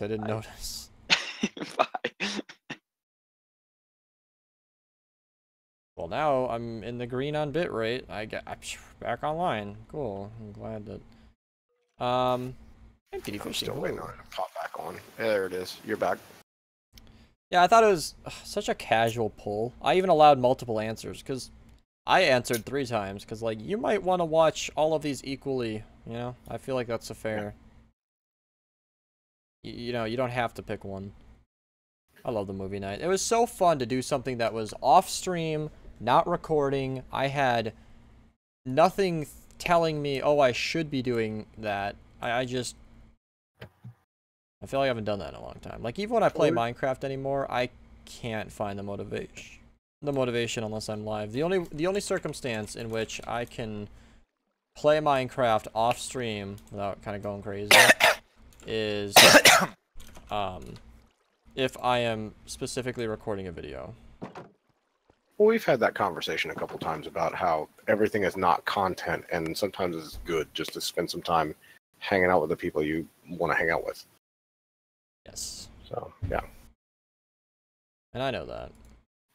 I didn't notice. Bye. Well, now I'm in the green on bitrate. I'm back online. Cool. I'm glad that. Empty I'm fishing. still waiting on it to pop back on. Yeah, there it is. You're back. Yeah, I thought it was such a casual poll. I even allowed multiple answers because I answered 3 times because, like, you might want to watch all of these equally. You know, I feel like that's a fair. Yeah. You know, you don't have to pick one. I love the movie night. It was so fun to do something that was off stream, not recording. I had nothing telling me, oh, I should be doing that. I just... I feel like I haven't done that in a long time. Like, even when I play Minecraft anymore, I can't find the motivation unless I'm live. The only circumstance in which I can play Minecraft off stream without kind of going crazy is if I am specifically recording a video. Well, we've had that conversation a couple times about how everything is not content, and sometimes it's good just to spend some time hanging out with the people you want to hang out with. Yes. So, yeah. And I know that.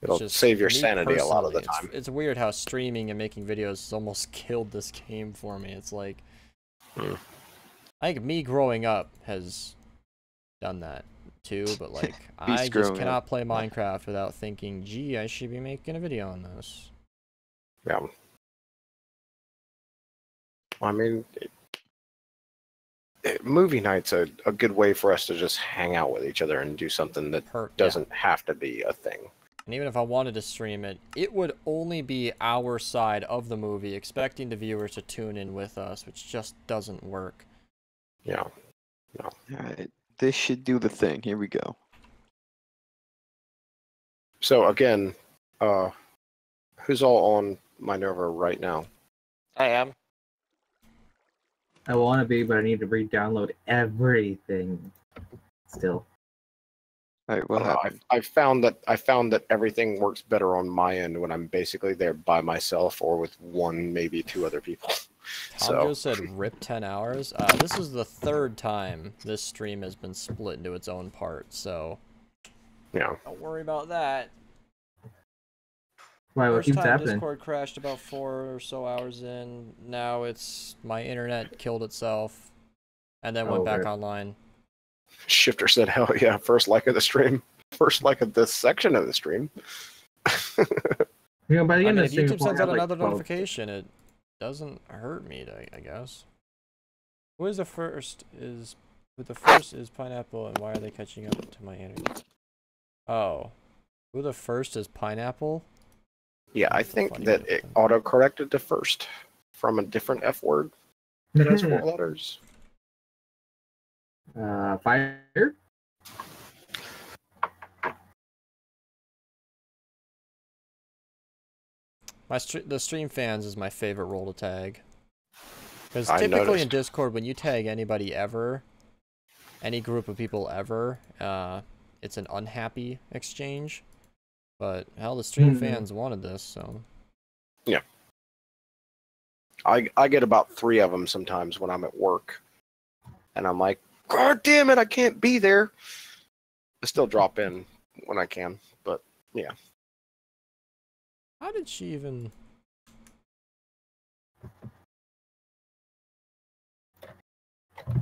It'll just save your sanity a lot of the personally, time. It's weird how streaming and making videos has almost killed this game for me. It's like... I think me growing up has done that too, but like I just cannot play Minecraft without thinking, gee, I should be making a video on this. Yeah. I mean, movie night's a good way for us to just hang out with each other and do something that doesn't have to be a thing. And even if I wanted to stream it, it would only be our side of the movie, expecting the viewers to tune in with us, which just doesn't work. Yeah. No. Alright, this should do the thing. Here we go. So again, who's all on Minerva right now? I am. I want to be, but I need to re-download everything still. Alright, what happened? I found that everything works better on my end when I'm basically there by myself or with 1, maybe 2 other people. Tom just said rip 10 hours. This is the 3rd time this stream has been split into its own part, so yeah. Don't worry about that. Why, what keeps happening? Discord crashed about 4 or so hours in. Now it's my internet killed itself and then went back online. Shifter said, hell yeah, first like of the stream. First like of this section of the stream. You know, by the end of the stream, YouTube sends out another notification, it doesn't hurt me, I guess. Who is the first is Pineapple, and why are they catching up to my internet? Oh. Who the first is Pineapple? Yeah, I think that it auto-corrected to first from a different F word that has 4 letters. Fire? The stream fans is my favorite role to tag. Because typically in Discord, when you tag anybody ever, any group of people ever, it's an unhappy exchange. But hell, the stream fans wanted this, so. Yeah. I get about 3 of them sometimes when I'm at work. And I'm like, God damn it, I can't be there. I still drop in when I can, but yeah. How did she even...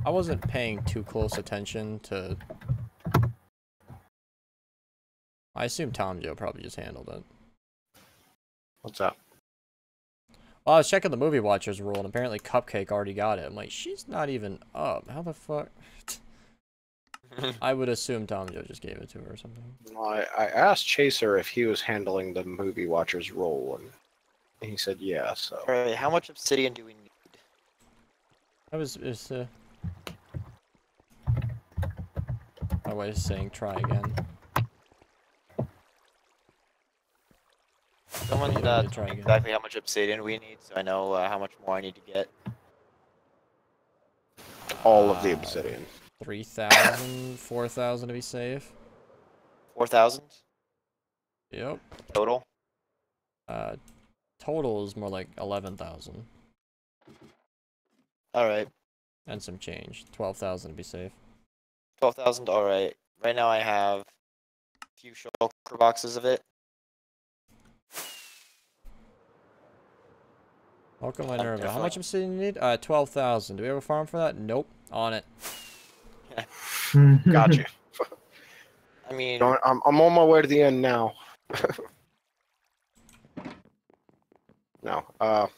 I wasn't paying too close attention to... I assume Tom Joe probably just handled it. What's that? Well, I was checking the movie watchers rule, and apparently Cupcake already got it. I'm like, she's not even up. How the fuck? I would assume Tom Joe just gave it to her or something. Well, I asked Chaser if he was handling the movie watcher's role, and he said yeah, so... Alright, how much obsidian do we need? That was... my way of saying try again. Someone tell me exactly how much obsidian we need, so I know how much more I need to get. All of the obsidian. 3,000, 4,000 to be safe. 4,000? Yep. Total? Total is more like 11,000. Alright. And some change. 12,000 to be safe. 12,000. All right. Right now I have a few shulker boxes of it. Welcome, I'm Minerva. How much definitely- obsidian do you need? 12,000. Do we have a farm for that? Nope. On it. Got you. I mean, I'm on my way to the end now. No. how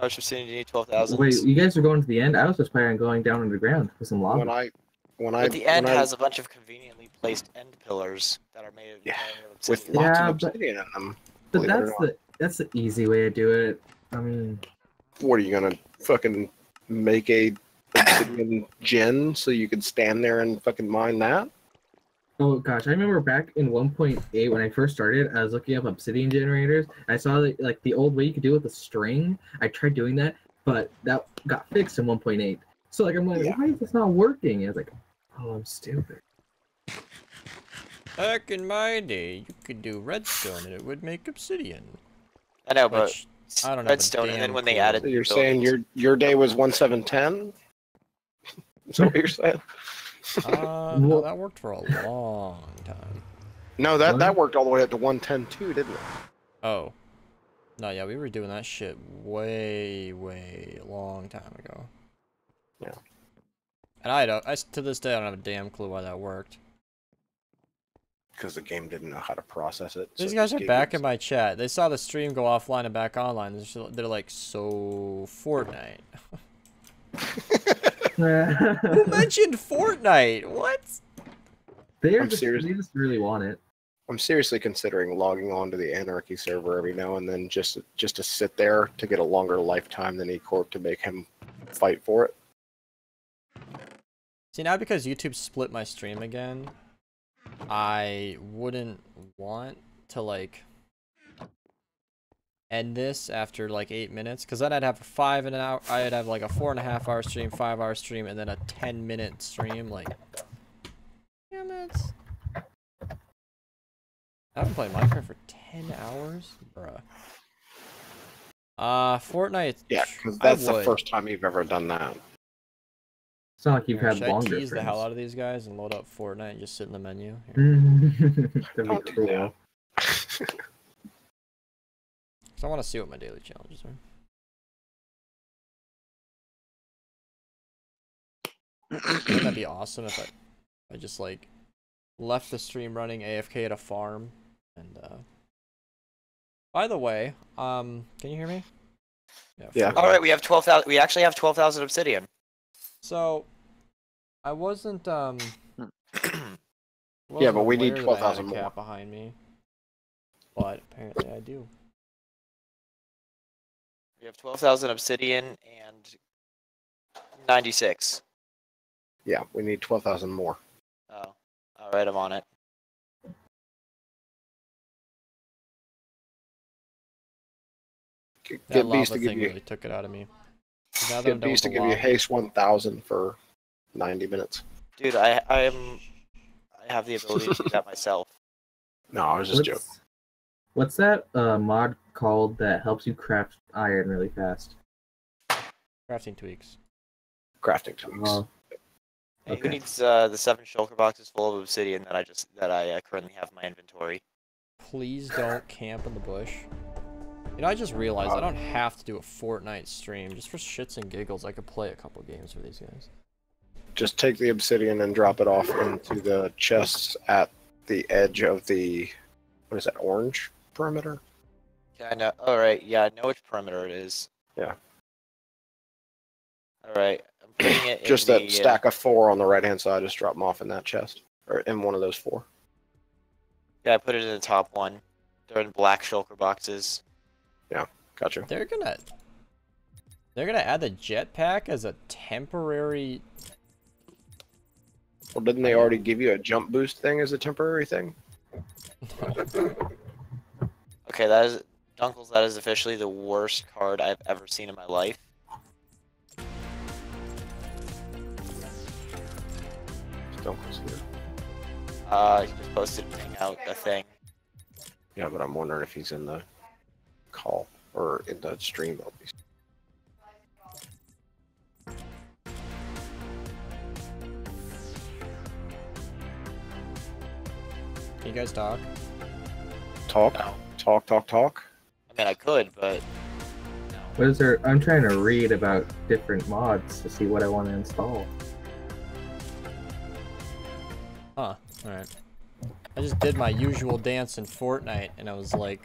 much obsidian do you need? 12,000. Wait, you guys are going to the end? I was just planning on going down underground with some lava. But the end when I- has a bunch of conveniently placed end pillars that are made Yeah, entirely of with obsidian. lots Yeah, of but- obsidian in them. But believe it or that's the easy way to do it. I mean, What are you gonna fucking make a obsidian gen so you could stand there and fucking mine that? oh gosh, I remember back in 1.8 when I first started, I was looking up obsidian generators. I saw that, like the old way you could do it with a string. I tried doing that, but that got fixed in 1.8. So like I'm like, Yeah. why is this not working? I was like, oh, I'm stupid. Back in my day, you could do redstone and it would make obsidian. I know, but Which, I don't have a redstone, and then damn when they clue. added So you're saying your day was 1710? Is that what you're saying? No, Well- that worked for a long time. No, that worked all the way up to 110 too, didn't it? Oh. No, yeah, we were doing that shit way long time ago. Yeah. And to this day, I don't have a damn clue why that worked. Because the game didn't know how to process it. so These it guys just are gave back you- in my chat. They saw the stream go offline and back online. They're like, so Fortnite. Who mentioned Fortnite? What? They're I'm just, serious. they just really want it. I'm seriously considering logging on to the Anarchy server every now and then just to sit there to get a longer lifetime than E-Corp to make him fight for it. See, now because YouTube split my stream again, I wouldn't want to, like, end this after, like, 8 minutes. Because then I'd have I'd have, like, a 4.5-hour stream, 5-hour stream, and then a 10-minute stream. Like, damn it. I haven't played Minecraft for 10 hours? Bruh. Fortnite. Yeah, because I that's the would. first time you've ever done that. It's not like you've Here, had should I longer. tease the hell out of these guys and load up Fortnite and just sit in the menu? Here. That'd Don't be do cool. that. 'Cause I want to see what my daily challenges are. Wouldn't that be awesome if I just, like, left the stream running AFK at a farm and by the way, can you hear me? Yeah. all right, we have 12,000. We actually have 12,000 obsidian. So I wasn't Yeah, but we need aware that I had a 12,000 more. cat behind me. But apparently I do. We have 12,000 obsidian and 96. Yeah, we need 12,000 more. Oh, all right, I'm on it. That Get lava Beast to give thing you really took it out of me. Now that I'm get done Beast to with the give you lava- haste 1,000 for 90 minutes. Dude, I have the ability to do that myself. No, I was just joking. What's that mod called that helps you craft iron really fast? crafting tweaks. Crafting tweaks. Oh, Hey, Okay. who needs the 7 shulker boxes full of obsidian that I currently have in my inventory? Please don't camp in the bush. You know, I just realized I don't have to do a Fortnite stream. Just for shits and giggles, I could play a couple games for these guys. Just take the obsidian and drop it off into the chests at the edge of the, what is that, orange perimeter? Yeah, I know. All right, yeah, I know which perimeter it is. Yeah. All right, I'm putting it in Just the, that stack of 4 on the right-hand side, just drop them off in that chest. Or in one of those 4. Yeah, I put it in the top one. They're in black shulker boxes. Gotcha. They're gonna add the jetpack as a temporary. Well, didn't they already give you a jump boost thing as a temporary thing? Okay, that is Dunkles. That is officially the worst card I've ever seen in my life. Dunkles here. He just posted out a thing. Yeah, but I'm wondering if he's in the call or in the stream at least. Can you guys talk? Talk. No. Talk. I mean, I could, but no. What is there? I'm trying to read about different mods to see what I want to install. Huh. Alright. I just did my usual dance in Fortnite, and I was like...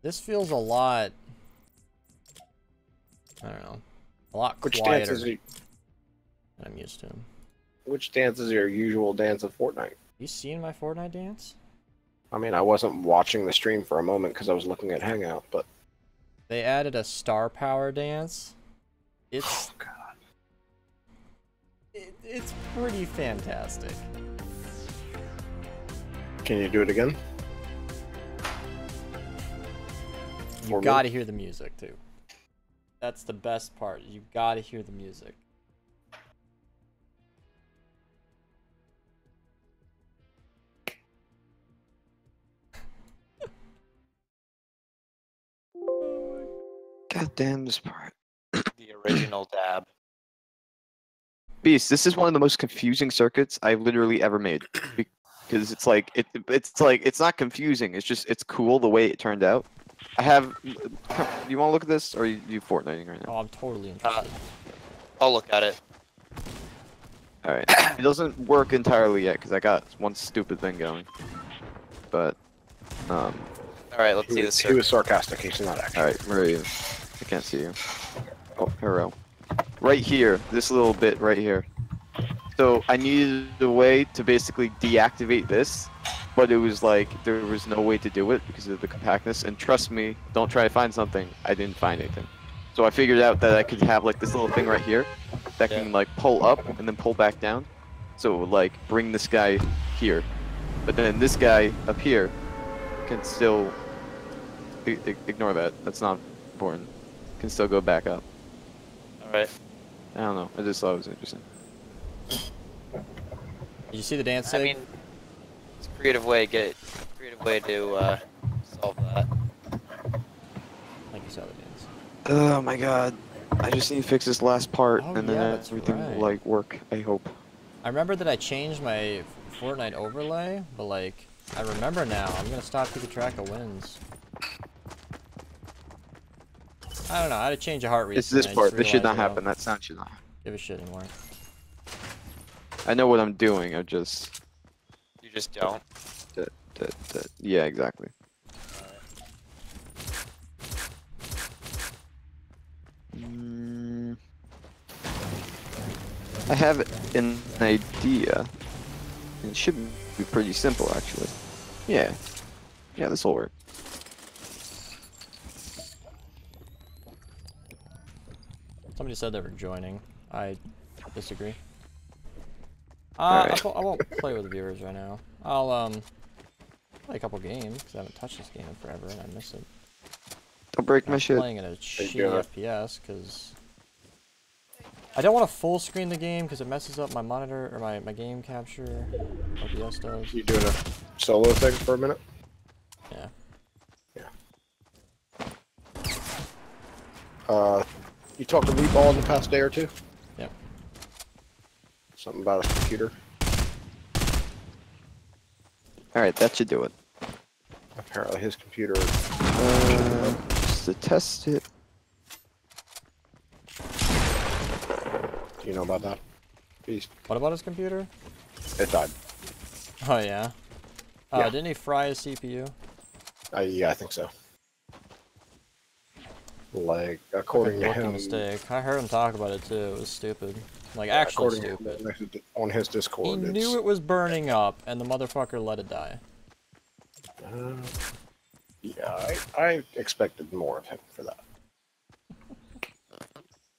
This feels a lot... I don't know. A lot Which quieter dance is than I'm used to. Which dance is your usual dance of Fortnite? You seen my Fortnite dance? I mean, I wasn't watching the stream for a moment because I was looking at Hangout, but They added a star power dance. It's... oh god. It's pretty fantastic. Can you do it again? You For me? gotta hear the music, too. That's the best part. You gotta hear the music. God damn this part. The original dab. Beast, this is one of the most confusing circuits I've literally ever made. Because it's like it's not confusing. It's just it's cool the way it turned out. I have. You want to look at this, or are you Fortniting right now? Oh, I'm totally interested. I'll look at it. All right. It doesn't work entirely yet because I got one stupid thing going. But All right, let's see this. He was sarcastic. He's not actually. all right, where are you? I can't see you. Oh, hero. Right here, this little bit right here. So I needed a way to basically deactivate this, but it was like there was no way to do it because of the compactness. And trust me, don't try to find something. I didn't find anything. So I figured out that I could have like this little thing right here that can like pull up and then pull back down. So it would like bring this guy here, but then this guy up here can still ignore that. That's not important. Can still go back up. All right. I don't know. I just thought it was interesting. Did you see the dance? I Sig? mean, it's a creative way to solve that. Like you saw the dance. Oh my god. I just need to fix this last part Oh, and then yeah, that's everything right. will like work, I hope. I remember that I changed my Fortnite overlay, but like, I remember now. I'm gonna stop keeping track of wins. I don't know. I had to change a heart recently. It's this I just part. This should not realized I happen. don't That sound should not happen. Give a shit anymore. I know what I'm doing. I just... You just don't. Yeah, exactly. I have an idea. It should be pretty simple, actually. Yeah. Yeah, this will work. Somebody said they were joining. I disagree. Alright. I won't play with the viewers right now. I'll play a couple games because I haven't touched this game in forever and I miss it. Don't break my I'm shit. playing at a you shitty doing? FPS because I don't want to full screen the game because it messes up my monitor or my game capture. OBS does. You doing a solo thing for a minute? Yeah. You talked to Meatball in the past day or two? Yep. Something about his computer? Alright, that should do it. Apparently his computer... Just to test it. Do you know about that? Beast. What about his computer? It died. Oh yeah. Yeah. Didn't he fry his CPU? Yeah, I think so. Like, according to Rookie him... mistake. I heard him talk about it too. It was stupid. Like yeah, actually according to stupid. him, on his He Discord, knew it was burning up, and the motherfucker let it die. Yeah, I expected more of him for that.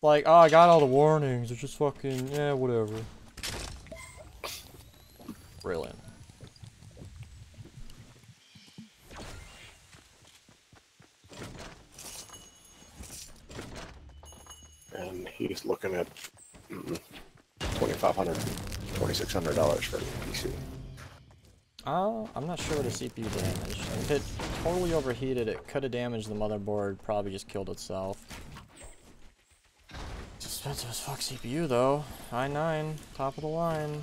Like, oh, I got all the warnings. It's just fucking, yeah, whatever. Brilliant. And he's looking at $2,500, $2,600 for a PC. I'm not sure what the CPU damaged. If it totally overheated, it could have damaged the motherboard, probably just killed itself. It's expensive as fuck CPU though. i9, top of the line.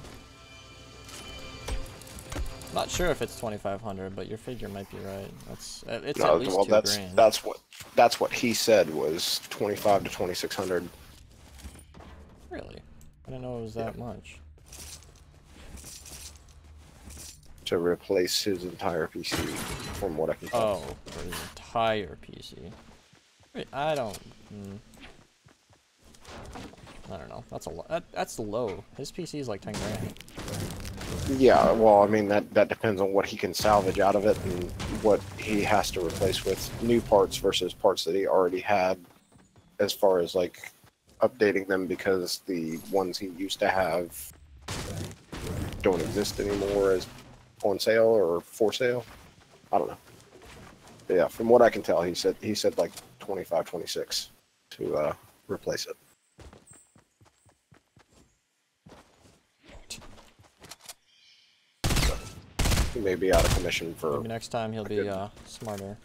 Not sure if it's 2,500, but your figure might be right. It's No, at least well, 2 that's grand. that's what he said was 25 to 2,600. Really? I didn't know it was that much. To replace his entire PC, from what I can tell. Oh, for his entire PC. Wait, I don't. I don't know. That's a lot. That's low. His PC is like 10 grand. Yeah, well, I mean that depends on what he can salvage out of it and what he has to replace with new parts versus parts that he already had, as far as like updating them because the ones he used to have don't exist anymore as on sale or for sale. I don't know. But yeah, from what I can tell, he said like 25, 26 to replace it. He may be out of commission for. Maybe next time he'll be smarter.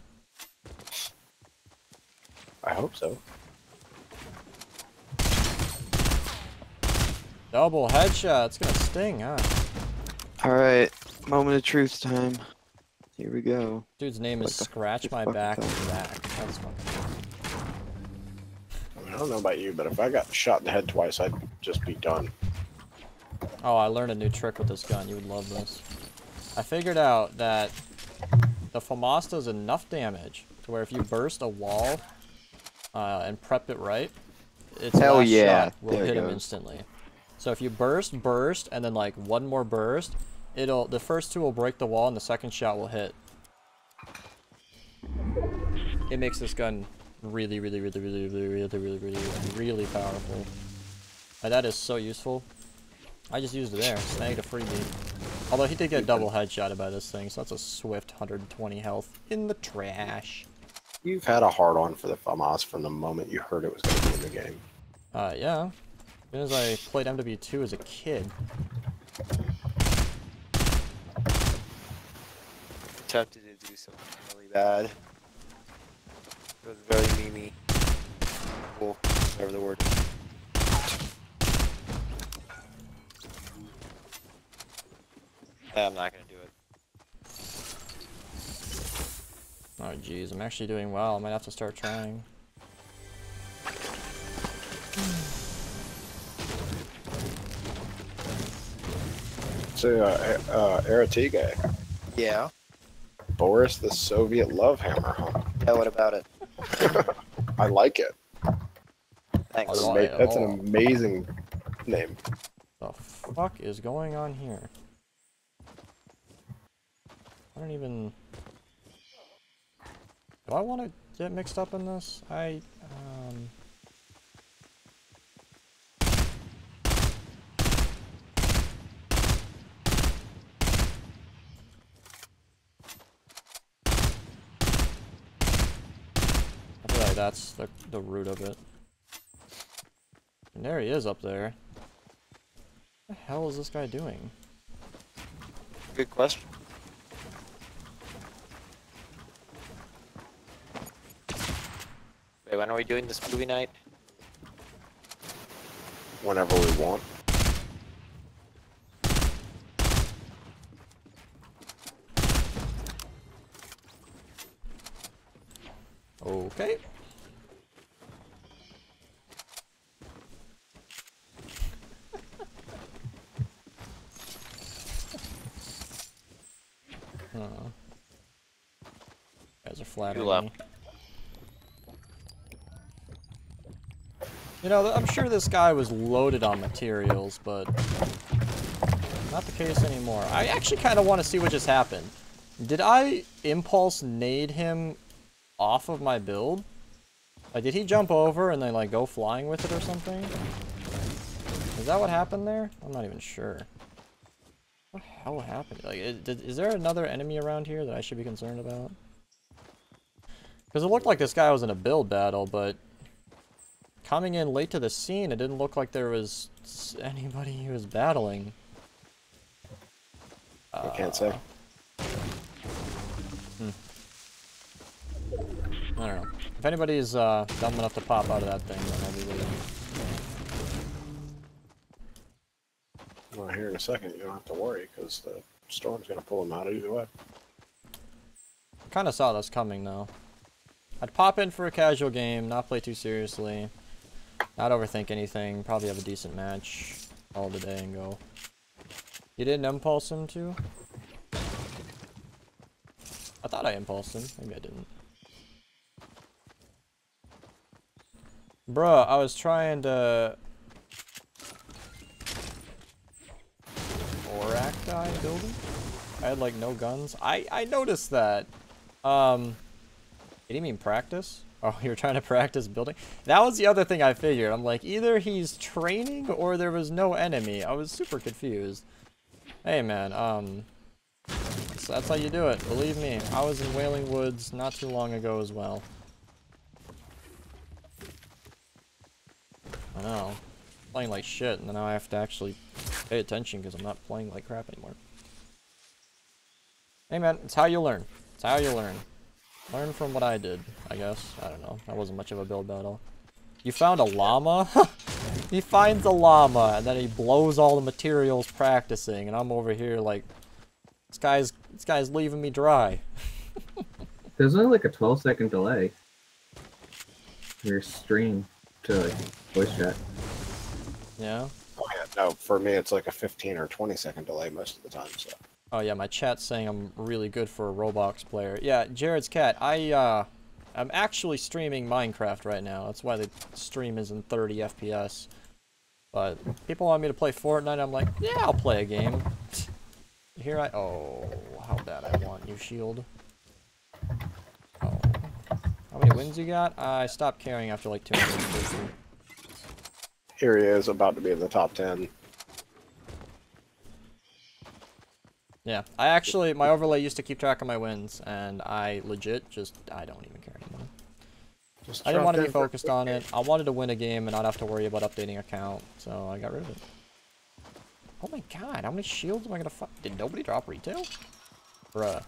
I hope so. Double headshot. It's gonna sting, huh? Alright, moment of truth time. Here we go. Dude's name is Scratch My Back Zach. That's fucking. I mean, I don't know about you, but if I got shot in the head twice, I'd just be done. Oh, I learned a new trick with this gun. You would love this. I figured out that the FAMAS does enough damage to where if you burst a wall and prep it right, its last shot will hit him instantly. So if you burst, and then like one more burst, the first two will break the wall and the second shot will hit. It makes this gun really powerful. And that is so useful. I just used it there, snagged a freebie. Although he did get double headshotted by this thing, so that's a swift 120 health in the trash. You've had a hard-on for the FAMAS from the moment you heard it was going to be in the game. Yeah. As soon as I played MW2 as a kid. Tempted to do something really bad. It was very memey. Cool. Whatever the word is. Yeah, I'm not gonna do it. Oh jeez, I'm actually doing well. I might have to start trying. So, Aratige. Yeah. Boris the Soviet Love Hammer, huh? Yeah, what about it? I like it. Thanks. That's an amazing name. The fuck is going on here? I don't even... Do I want to get mixed up in this? I feel like that's the root of it. And there he is up there. What the hell is this guy doing? Good question. Wait, when are we doing this movie night? Whenever we want. Okay. Guys are flattering me. You know, I'm sure this guy was loaded on materials, but not the case anymore. I actually kind of want to see what just happened. Did I impulse nade him off of my build? Like, did he jump over and then like go flying with it or something? Is that what happened there? I'm not even sure. What the hell happened? Like, is there another enemy around here that I should be concerned about? Because it looked like this guy was in a build battle, but coming in late to the scene, it didn't look like there was anybody he was battling. I can't say. I don't know. If anybody's dumb enough to pop out of that thing, then I'll be waiting. Well, here in a second, you don't have to worry, because the Storm's gonna pull him out either way. Kind of saw this coming, though. I'd pop in for a casual game, not play too seriously, not overthink anything, probably have a decent match all the day and go. You didn't impulse him, too? I thought I impulsed him. Maybe I didn't. Bruh, I was trying to... Oracti building? I had, like, no guns. I noticed that. Did he mean practice? Oh, you were trying to practice building? That was the other thing I figured. I'm like, either he's training or there was no enemy. I was super confused. Hey, man, so that's how you do it. Believe me, I was in Wailing Woods not too long ago as well. I know. Playing like shit, and then now I have to actually pay attention because I'm not playing like crap anymore. Hey man, it's how you learn. It's how you learn. Learn from what I did, I guess. I don't know. That wasn't much of a build battle. You found a llama? He finds a llama, and then he blows all the materials practicing, and I'm over here like, this guy's leaving me dry. There's only like a 12-second delay. Your stream to like voice chat. Yeah? Oh yeah, no, for me it's like a 15 or 20-second delay most of the time, so. Oh yeah, my chat's saying I'm really good for a Roblox player. Yeah, Jared's cat, I'm actually streaming Minecraft right now. That's why the stream is in 30 FPS. But people want me to play Fortnite, I'm like, yeah, I'll play a game. Here oh, how bad I want you, shield. Oh. How many wins you got? I stopped caring after like 250. Here he is, about to be in the top 10. Yeah, my overlay used to keep track of my wins, and I legit I don't even care anymore. I didn't want to be focused on it. I wanted to win a game and not have to worry about updating account, so I got rid of it. Oh my god, how many shields am I gonna Did nobody drop retail? Bruh.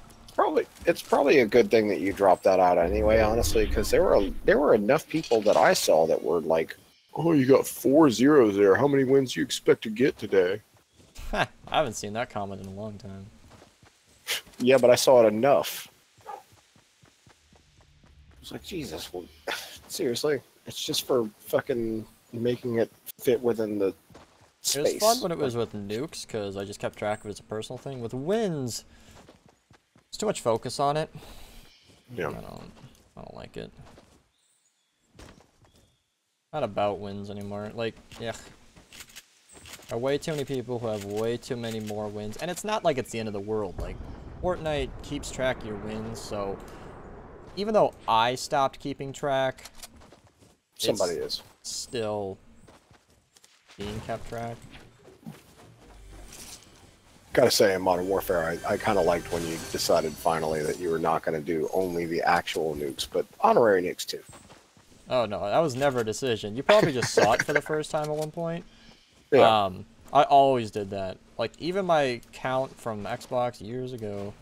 It's probably a good thing that you dropped that out anyway, honestly, because there were enough people that I saw that were like, oh, you got 4 zeros there. How many wins do you expect to get today? I haven't seen that comment in a long time. Yeah, but I saw it enough. I was like, Jesus, well, seriously? It's just for fucking making it fit within the space. It was fun when it was with nukes, because I just kept track of it as a personal thing. With wins, it's too much focus on it. Yeah. I don't like it. Not about wins anymore. Like, yeah. There are way too many people who have way too many more wins. And it's not like it's the end of the world. Like, Fortnite keeps track of your wins, so even though I stopped keeping track, somebody is still being kept track. Gotta say, in Modern Warfare, I kind of liked when you decided finally that you were not going to do only the actual nukes, but honorary nukes too. Oh no, that was never a decision. You probably just saw it for the first time at one point. Yeah. I always did that. Like, even my count from Xbox years ago.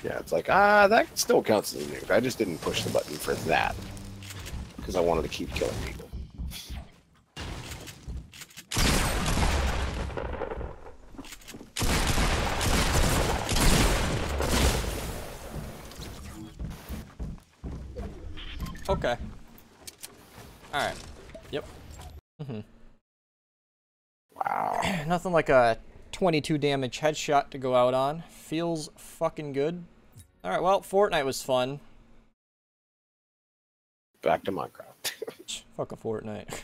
Yeah, it's like, that still counts as a nuke. I just didn't push the button for that. Because I wanted to keep killing people. Okay. Alright. Yep. Wow. Nothing like a 22 damage headshot to go out on. Feels fucking good. Alright, well, Fortnite was fun. Back to Minecraft. Fuck a Fortnite.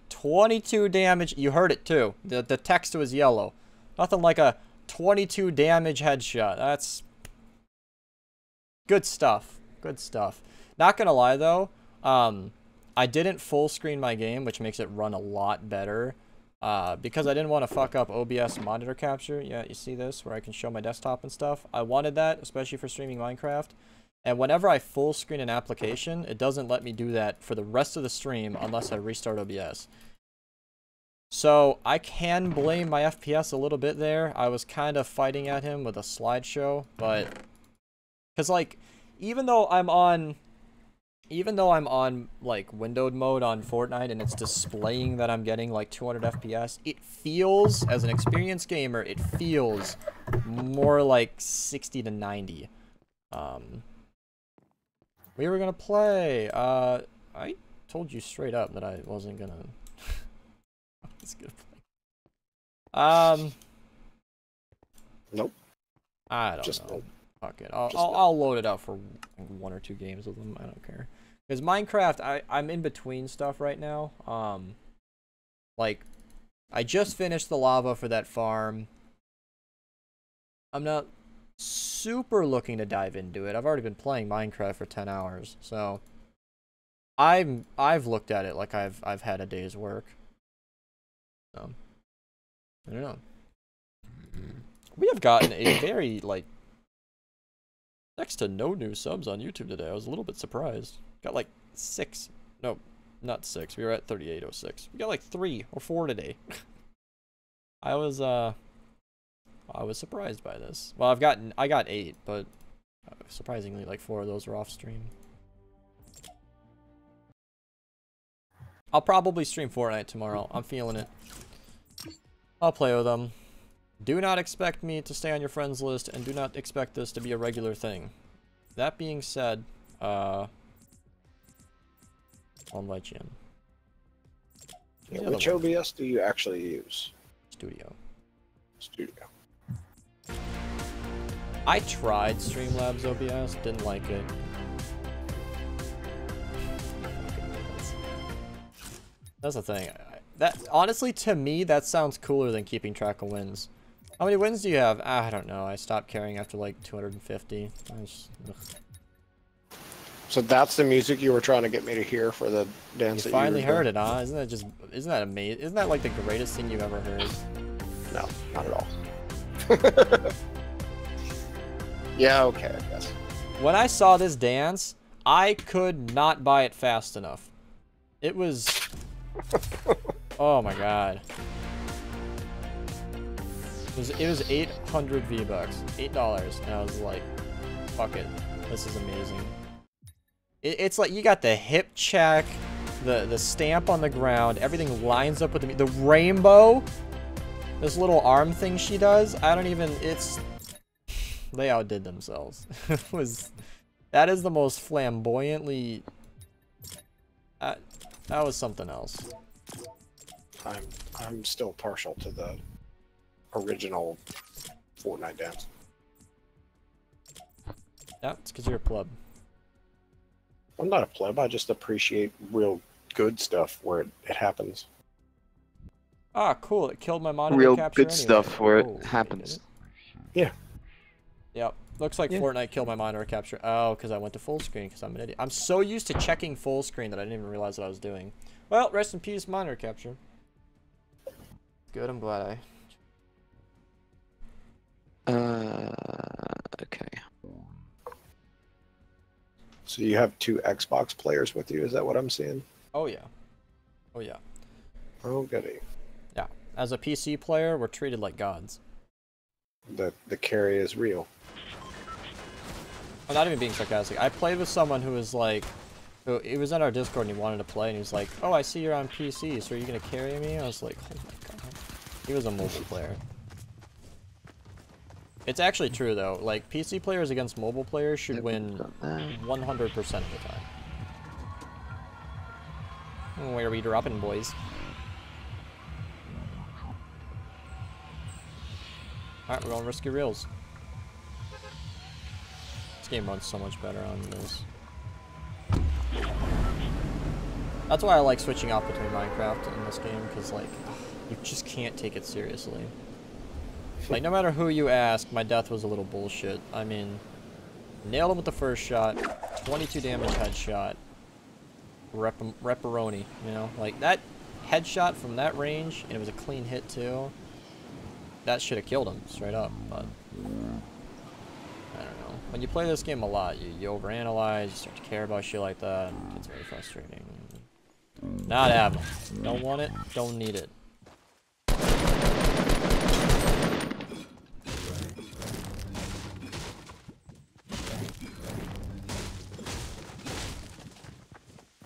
22 damage. You heard it too. The text was yellow. Nothing like a 22 damage headshot. That's good stuff. Good stuff. Not gonna lie though, I didn't full screen my game, which makes it run a lot better. Because I didn't want to fuck up OBS monitor capture. Yeah, you see this, where I can show my desktop and stuff. I wanted that, especially for streaming Minecraft. And whenever I full screen an application, it doesn't let me do that for the rest of the stream unless I restart OBS. So I can blame my FPS a little bit there. I was kind of fighting at him with a slideshow, but... Because, like, even though I'm on, like, windowed mode on Fortnite and it's displaying that I'm getting, like, 200 FPS, it feels, as an experienced gamer, it feels More like 60 to 90. We were gonna play. I told you straight up that I wasn't gonna. I was gonna play. Nope. I don't Just know. nope. Fuck it. Just I'll load it up for 1 or 2 games with them. I don't care. Because Minecraft, I'm in between stuff right now. Like, I just finished the lava for that farm. I'm not super looking to dive into it. I've already been playing Minecraft for 10 hours, so I've looked at it like I've had a day's work. So I don't know. We have gotten a very like next to no new subs on YouTube today. I was a little bit surprised. Got like 6. No, not 6. We were at 3806. We got like 3 or 4 today. I was surprised by this. Well, I got 8, but surprisingly like 4 of those were off stream. I'll probably stream Fortnite tomorrow. I'm feeling it. I'll play with them. Do not expect me to stay on your friends list, and do not expect this to be a regular thing. That being said, I'll invite you in. Yeah, which OBS do you actually use? Studio. Studio. I tried Streamlabs OBS, didn't like it. That's the thing. That honestly, to me, that sounds cooler than keeping track of wins. How many wins do you have? I don't know. I stopped caring after like 250. So that's the music you were trying to get me to hear for the dance. You finally heard it, huh? Isn't that amazing? Isn't that like the greatest thing you've ever heard? No, not at all. Yeah, okay, I guess. When I saw this dance, I could not buy it fast enough. It was... Oh my god. It was 800 V-Bucks. $8. And I was like, fuck it. This is amazing. It's like you got the hip check, the stamp on the ground, everything lines up with the rainbow. This little arm thing she does, I don't even, they outdid themselves. That is the most flamboyantly, that was something else. I'm still partial to the original Fortnite dance. Yeah, it's because you're a pleb. I'm not a pleb, I just appreciate real good stuff where it happens. Ah, cool, it killed my monitor Real capture good anyway. stuff where Oh, it happens. Yeah. Yep. Looks like Fortnite killed my monitor capture. Oh, because I went to full screen because I'm an idiot. I'm so used to checking full screen that I didn't even realize what I was doing. Well, rest in peace, monitor capture. Good, I'm glad Okay. So you have 2 Xbox players with you, is that what I'm seeing? Oh, yeah. Oh, yeah. Oh, goody. Yeah. As a PC player, we're treated like gods. The carry is real. I'm not even being sarcastic. I played with someone who was like, he was in our Discord and he wanted to play, and he was like, oh, I see you're on PC, so are you going to carry me? I was like, oh my god. He was a mobile player. It's actually true, though. Like, PC players against mobile players should win 100% of the time. Where are we dropping, boys? Alright, we're going risky reels. This game runs so much better on this. That's why I like switching off between Minecraft and this game, because, like, you just can't take it seriously. Like, no matter who you ask, my death was a little bullshit. I mean, nailed him with the first shot, 22 damage headshot, repperoni, you know? Like, that headshot from that range, and it was a clean hit, too. That should have killed him, straight up, but... I don't know. When you play this game a lot, you overanalyze, you start to care about shit like that, and it's very frustrating. Not having it. Don't want it, don't need it.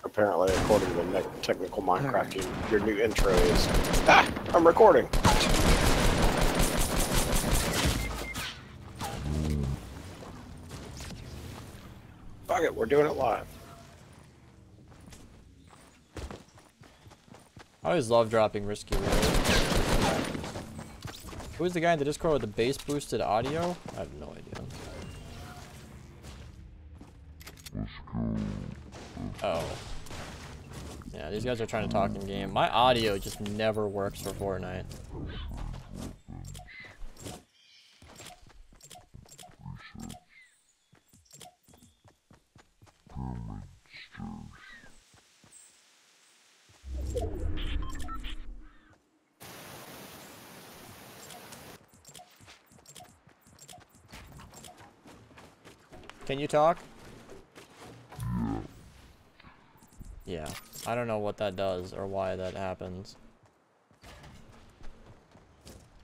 Apparently, according to the technical Minecraft team, your new intro is, I'm recording. Fuck it, we're doing it live. I always love dropping risky rolls. Who's the guy in the Discord with the bass boosted audio? I have no idea. Oh. Yeah, these guys are trying to talk in game. My audio just never works for Fortnite. Can you talk? Yeah, I don't know what that does or why that happens.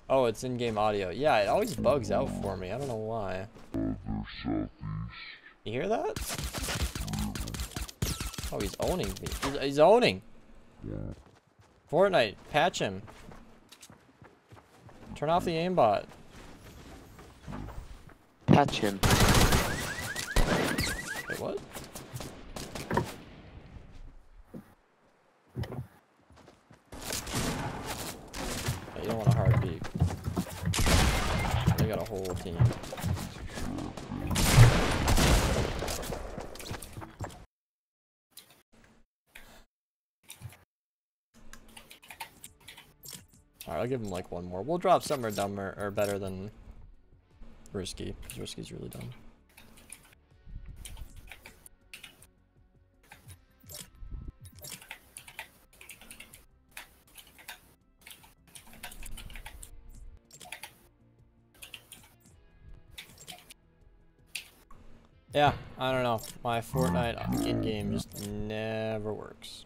Oh, it's in-game audio. Yeah, it always bugs out for me. I don't know why. You hear that? Oh, he's owning me. He's owning! Fortnite, patch him. Turn off the aimbot. Catch him. Wait, what? You don't want a heartbeat. They got a whole team. Alright, I'll give him like one more. We'll drop somewhere dumber or better than Risky, because Risky's really dumb. Yeah, I don't know. My Fortnite in-game just never works.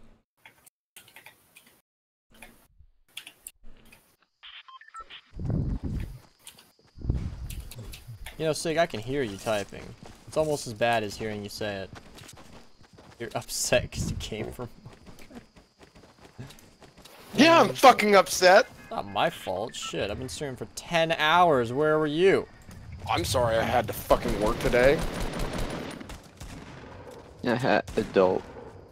You know, Sig, I can hear you typing. It's almost as bad as hearing you say it. You're upset because you came from... Yeah, I'm fucking upset. Not my fault. Shit, I've been streaming for 10 hours. Where were you? I'm sorry I had to fucking work today. Yeah, adult.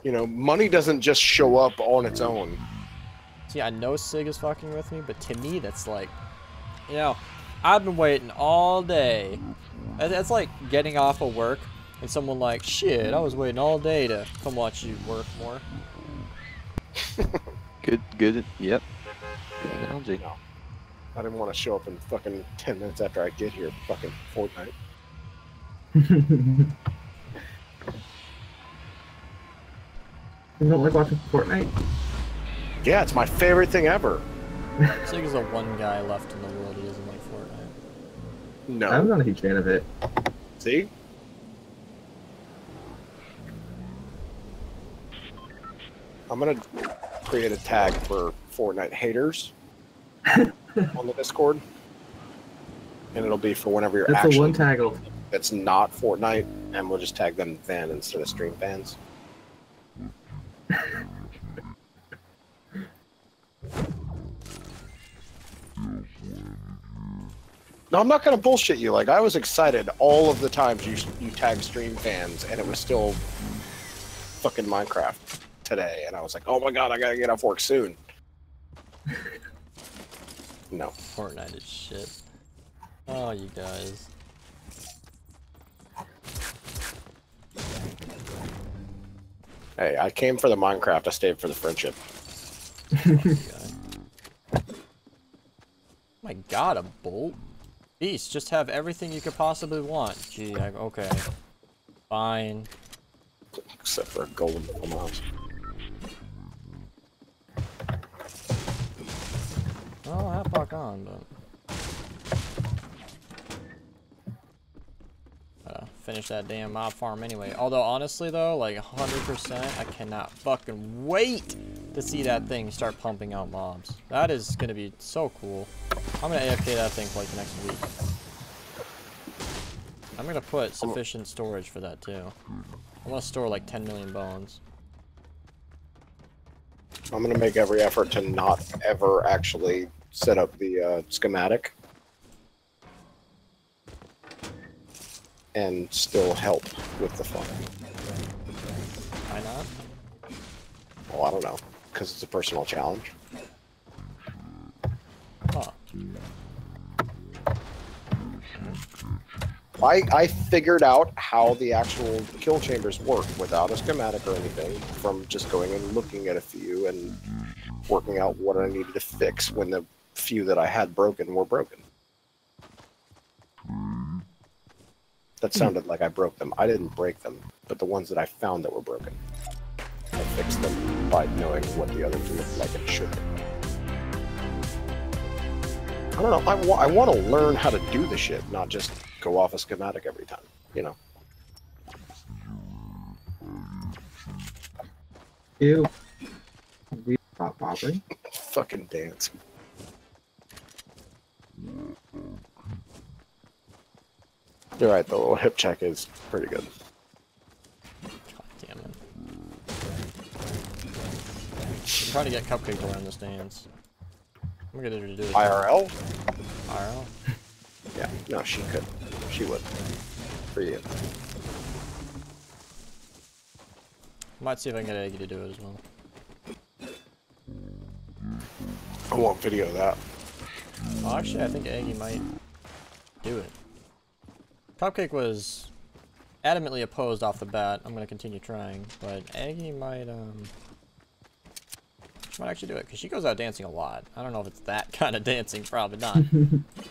You know, money doesn't just show up on its own. See, I know Sig is fucking with me, but to me, that's like... You know, I've been waiting all day. That's like getting off of work and someone like, shit, I was waiting all day to come watch you work more. Good, yep. Good analogy. No. I didn't want to show up in fucking 10 minutes after I get here, fucking Fortnite. You don't like watching Fortnite? Yeah, it's my favorite thing ever. Sig is the one guy left in the world who doesn't like Fortnite. No. I'm not a huge fan of it. See? I'm gonna create a tag for Fortnite haters on the Discord. And it'll be for whenever you're That's the actually... one tag. That's not Fortnite, and we'll just tag them fan instead of stream fans. No, I'm not gonna bullshit you. Like, I was excited all of the times you tagged stream fans, and it was still fucking Minecraft today, and I was like, oh my god, I gotta get off work soon. No. Fortnite is shit. Oh, you guys. Hey, I came for the Minecraft, I stayed for the friendship. My god, a bolt? Beast, just have everything you could possibly want. Gee, okay. Fine. Except for a golden mouse. Well, have fuck on, but... Finish that damn mob farm anyway. Although, honestly though, like 100%, I cannot fucking wait to see that thing start pumping out mobs. That is gonna be so cool. I'm gonna AFK that thing for like the next week. I'm gonna put sufficient storage for that too. I want to store like 10 million bones. I'm gonna make every effort to not ever actually set up the schematic. and still help with the fun. Why not? Well, I don't know, because it's a personal challenge. Huh. I figured out how the actual kill chambers work without a schematic or anything from just going and looking at a few and working out what I needed to fix when the few that I had broken were broken. That sounded like I broke them. I didn't break them, but the ones that I found that were broken, I fixed them by knowing what the others looked like and should. I don't know. I want to learn how to do the shit, not just go off a schematic every time, you know? Ew. We pop popping. Fucking dance. You're right, the little hip check is pretty good. God damn it. I'm trying to get Cupcake to learn this dance. I'm gonna get her to do it. IRL? IRL? Yeah, no, she could. She would. For you. Might see if I can get Aggie to do it as well. I won't video that. Well, actually, I think Aggie might do it. Cupcake was adamantly opposed off the bat. I'm gonna continue trying, but Aggie might she might actually do it because she goes out dancing a lot. I don't know if it's that kind of dancing, probably not,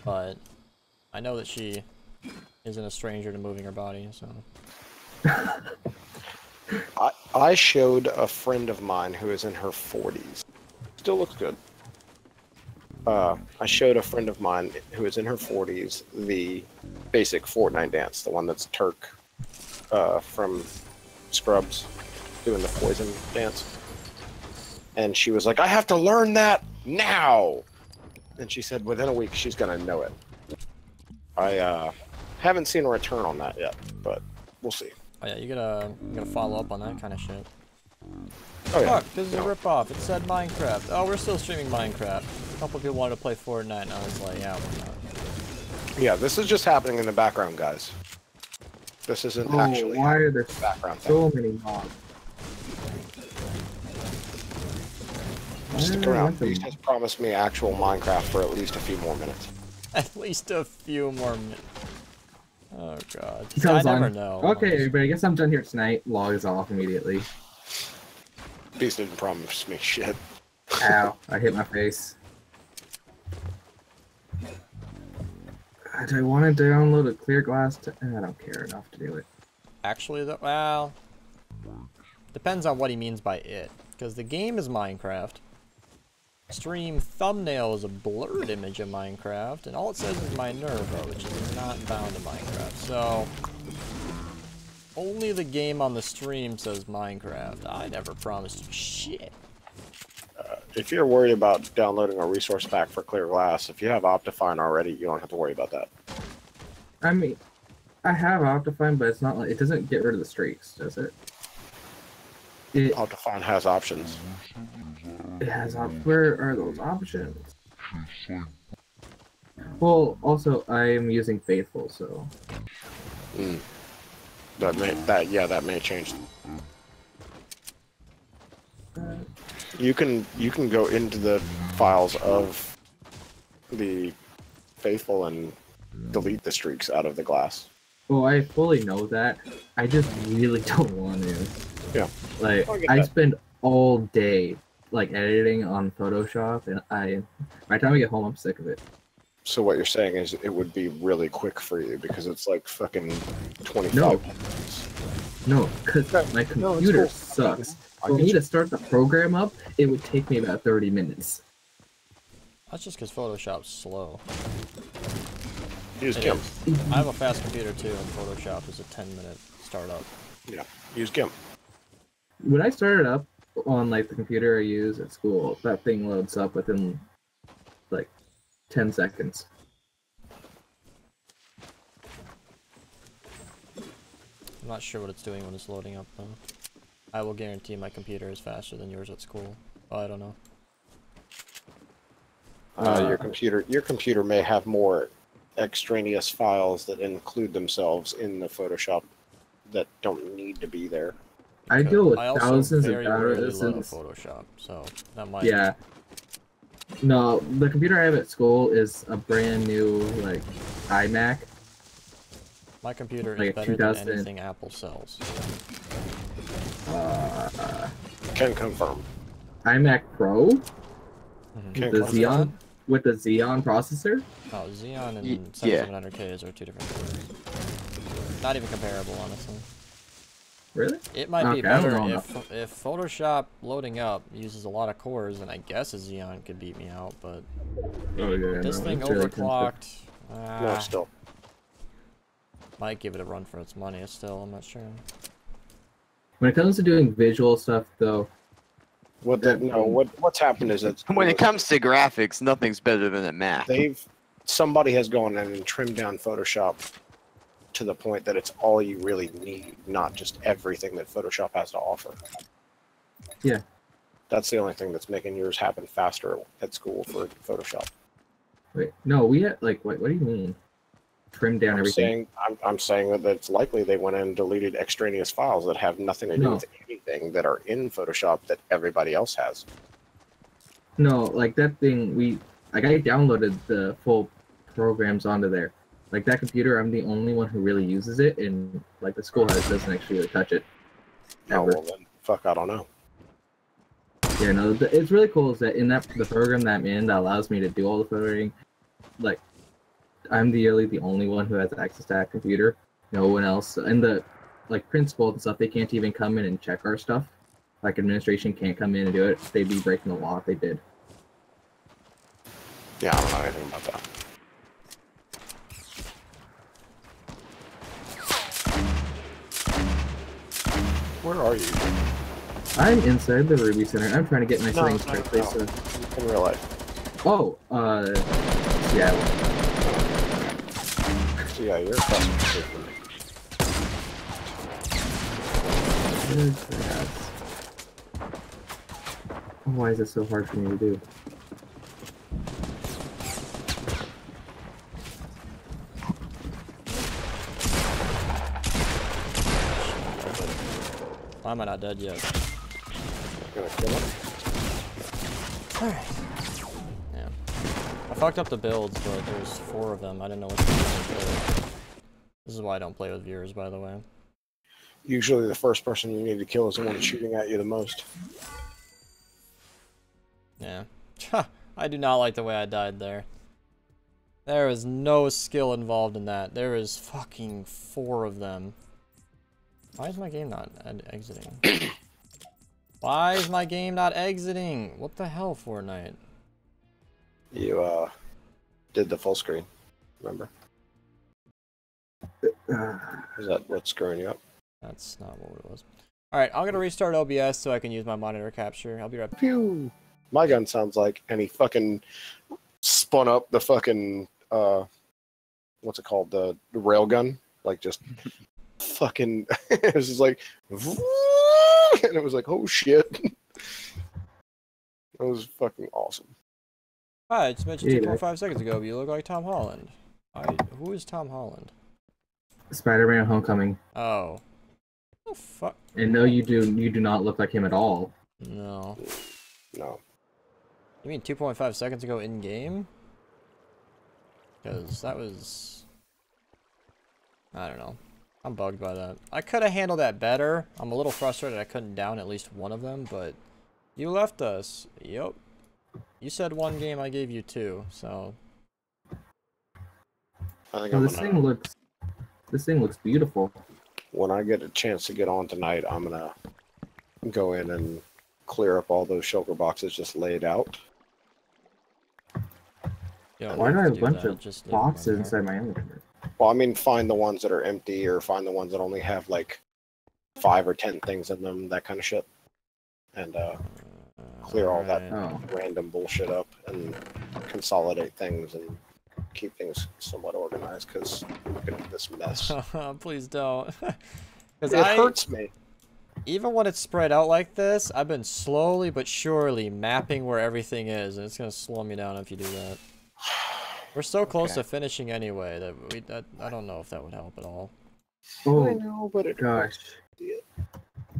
but I know that she isn't a stranger to moving her body. So I showed a friend of mine who is in her 40s. Still looks good. I showed a friend of mine who is in her 40s the basic Fortnite dance, the one that's Turk from Scrubs doing the poison dance. And she was like, I have to learn that now! And she said within a week she's gonna know it. I haven't seen a return on that yet, but we'll see. oh yeah, you gotta follow up on that kind of shit. Oh yeah. Fuck, this is a ripoff. It said Minecraft. Oh, we're still streaming Minecraft. A couple people wanted to play Fortnite, and I was like, yeah, we're not. Yeah, this is just happening in the background, guys. This isn't actually why are there background so many mobs? Stick around. Beast has promised me actual Minecraft for at least a few more minutes. At least a few more minutes. Oh god. He See, I comes never on. know. Okay, everybody, I guess I'm done here tonight. Log is off immediately. Beast didn't promise me shit. Ow, I hit my face. Do I want to download a clear glass? I don't care enough to do it. Actually, though, well, depends on what he means by it. Because the game is Minecraft. Stream thumbnail is a blurred image of Minecraft, and all it says is Minerva, which is not bound to Minecraft. So, only the game on the stream says Minecraft. I never promised you shit. If you're worried about downloading a resource pack for Clear Glass, if you have Optifine already, you don't have to worry about that. I mean, I have Optifine, but it's not like it doesn't get rid of the streaks, does it? Optifine has options. It has where are those options? Well, also I am using Faithful, so That may change. You can go into the files of the Faithful and delete the streaks out of the glass. Well, I fully know that. I just really don't want to. Yeah. Like I spend all day like editing on Photoshop, and by the time I get home, I'm sick of it. So what you're saying is it would be really quick for you because it's like fucking 25 No. minutes. No, because my computer sucks. For me to start the program up, it would take me about 30 minutes. That's just because Photoshop's slow. Use It GIMP. is. I have a fast computer too, and Photoshop is a 10-minute startup. Yeah, use GIMP. When I start it up on like the computer I use at school, that thing loads up within like 10 seconds. I'm not sure what it's doing when it's loading up though. I will guarantee my computer is faster than yours at school. Oh, I don't know. Your computer may have more extraneous files that include themselves in the Photoshop that don't need to be there. I deal with I also thousands of very rarely data load since. Photoshop, so that might. Yeah. No, the computer I have at school is a brand new like iMac. My computer Like is a better 2000. than anything Apple sells. Can confirm. iMac Pro Can the confirm. Xeon with the Xeon processor. Oh, Xeon and Yeah. 7700Ks are two different things. Not even comparable, honestly. Really? It might be Okay, I don't better know if Photoshop loading up uses a lot of cores, and I guess a Xeon could beat me out, but Oh yeah. this no, thing it's really overclocked. No, still. Might give it a run for its money. Still, I'm not sure. When it comes to doing visual stuff, though, What's happened is that When it comes to graphics, nothing's better than a Mac. somebody has gone in and trimmed down Photoshop to the point that it's all you really need, not just everything that Photoshop has to offer. Yeah. That's the only thing that's making yours happen faster at school for Photoshop. wait, no, we had like what do you mean? Trim down everything. I'm saying that it's likely they went in and deleted extraneous files that have nothing to do with anything that are in Photoshop that everybody else has. No, like that thing I downloaded the full programs onto there. Like that computer, I'm the only one who really uses it, and like the school doesn't actually really touch it. Oh, Ever. well then, fuck, I don't know. Yeah, no, it's really cool is that in the program that I'm in that allows me to do all the photoing, like I'm the only one who has access to that computer. No one else, and the like principal and stuff, they can't even come in and check our stuff. Like administration can't come in and do it. They'd be breaking the law if they did. Yeah, I don't know anything about that. Where are you? I'm inside the Ruby Center. I'm trying to get my settings correctly. no. So. In real life. Oh, Seattle. Yeah, you're across the street from me. Why is it so hard for me to do? Why am I not dead yet? Gonna kill him? Alright. Yeah. I fucked up the builds, but there's 4 of them. I didn't know what to do. This is why I don't play with viewers, by the way. Usually the first person you need to kill is the one shooting at you the most. Yeah. I do not like the way I died there. There is no skill involved in that. There is fucking 4 of them. Why is my game not exiting? Why is my game not exiting? What the hell, Fortnite? You, did the full screen, remember? Is that what's screwing you up? That's not what it was. Alright, I'm gonna restart OBS so I can use my monitor capture. I'll be right back. Pew! My gun sounds like, and he fucking spun up the fucking, what's it called? The rail gun? Like, just fucking, it was just like, and it was like, oh shit. That was fucking awesome. Hi, I just mentioned 2.5 seconds ago, but you look like Tom Holland. Who is Tom Holland? Spider-Man: Homecoming. Oh. Oh, fuck. And no, you do not look like him at all. No. No. You mean 2.5 seconds ago in game? Because that was... I don't know. I'm bugged by that. I could have handled that better. I'm a little frustrated I couldn't down at least one of them, but you left us. Yep. You said 1 game, I gave you 2, so... I think Oh, I'm this thing looks beautiful. when I get a chance to get on tonight, I'm gonna go in and clear up all those shulker boxes just laid out. Why do I have a bunch of boxes inside my inventory? Well, I mean, find the ones that are empty, or find the ones that only have like 5 or 10 things in them, that kind of shit, and clear all that random bullshit up and consolidate things and keep things somewhat organized. Because look at this mess. Please don't. Because It hurts me. Even when it's spread out like this, I've been slowly but surely mapping where everything is, and it's gonna slow me down if you do that. We're so close Okay. to finishing anyway that I don't know if that would help at all. I Oh know, but it gosh.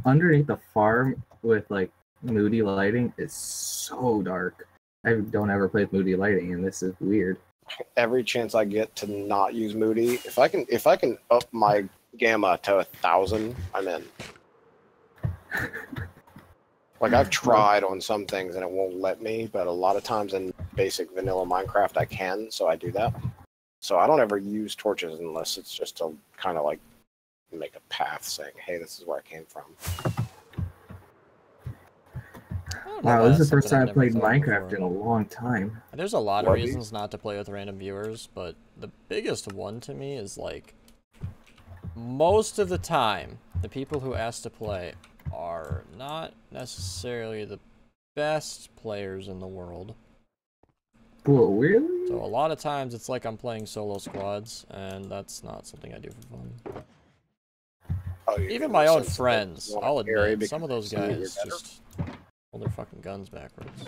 Underneath the farm with like moody lighting is so dark. I don't ever play with moody lighting, and this is weird. every chance I get to not use Moody, if I can up my gamma to 1,000, I'm in. Like I've tried on some things and it won't let me, but a lot of times in basic vanilla Minecraft I can, so I do that. So I don't ever use torches unless it's just to kind of like make a path saying, "Hey, this is where I came from." I don't know Wow, why this is the that's first something time I've never played thought of Minecraft before. in a long time. There's a lot of Love you. reasons not to play with random viewers, but the biggest one to me is like most of the time the people who ask to play are not necessarily the best players in the world. Whoa, really? So a lot of times it's like I'm playing solo squads, and that's not something I do for fun. Oh, you're Even gonna my own sense that friends, you want I'll to carry admit, some of because those they see you're guys better. just hold their fucking guns backwards.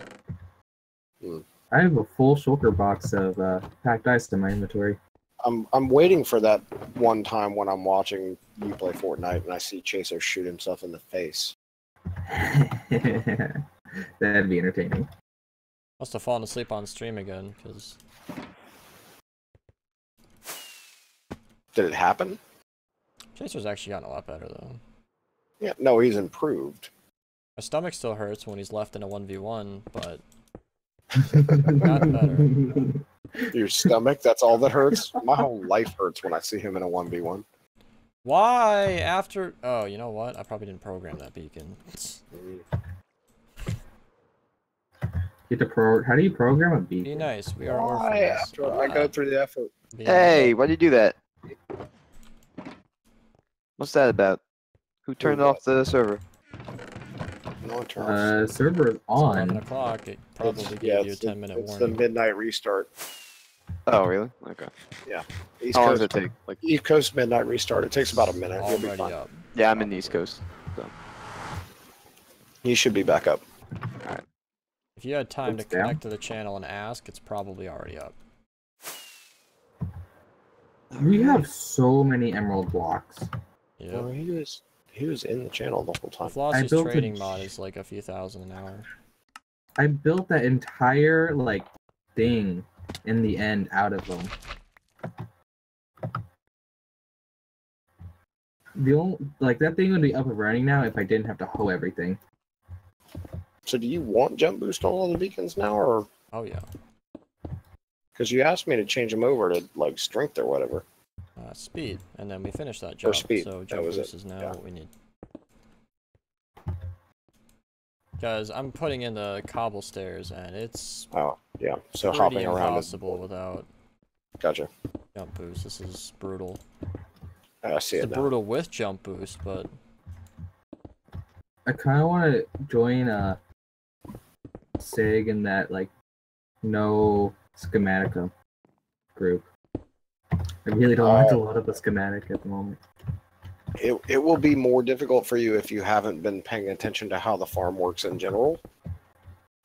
I have a full shulker box of packed ice in my inventory. I'm waiting for that one time when I'm watching you play Fortnite and I see Chaser shoot himself in the face. That'd be entertaining. Must have fallen asleep on stream again, because Did it happen? Chaser's actually gotten a lot better, though. Yeah, no, he's improved. My stomach still hurts when he's left in a 1v1, but Your stomach, that's all that hurts? My whole life hurts when I see him in a 1v1. why after... Oh, you know what? I probably didn't program that beacon. How do you program a Be beacon? nice, we are Why orphans. after I go through the effort? Be Hey, nice. why'd you do that? What's that about? Who turned what? off the server? No turns. Server is It's 11 on. o'clock, it probably It's- gave you a it's the- 10-minute It's the warning. midnight restart. Oh, really? Okay. East How long does Coast, it take? Like, East Coast midnight restart. It takes about a minute. You'll be Already fine. up. yeah, I'm in the East Coast. You should be back up. If you had time to It's down. connect to the channel and ask, it's probably already up. We have so many emerald blocks. Yep. Well, he was in the channel the whole The time. Flossie's built a trading mod is like a few thousand an hour. I built that entire like thing in the end out of them. The only like that thing would be up and running now if I didn't have to hoe everything. So do you want jump boost on all the beacons now, or Oh yeah. because you asked me to change them over to like strength or whatever? Speed, and then we finished that job. speed, So that jump was boost it, is now yeah. what we need. Because I'm putting in the cobble stairs, and it's Oh yeah. So pretty hopping around impossible without Gotcha. jump boost. This is brutal. I see It's it now. brutal with jump boost, but I kind of want to join a SIG in that like no schematica group. I really don't want to load up a schematic at the moment. It will be more difficult for you if you haven't been paying attention to how the farm works in general.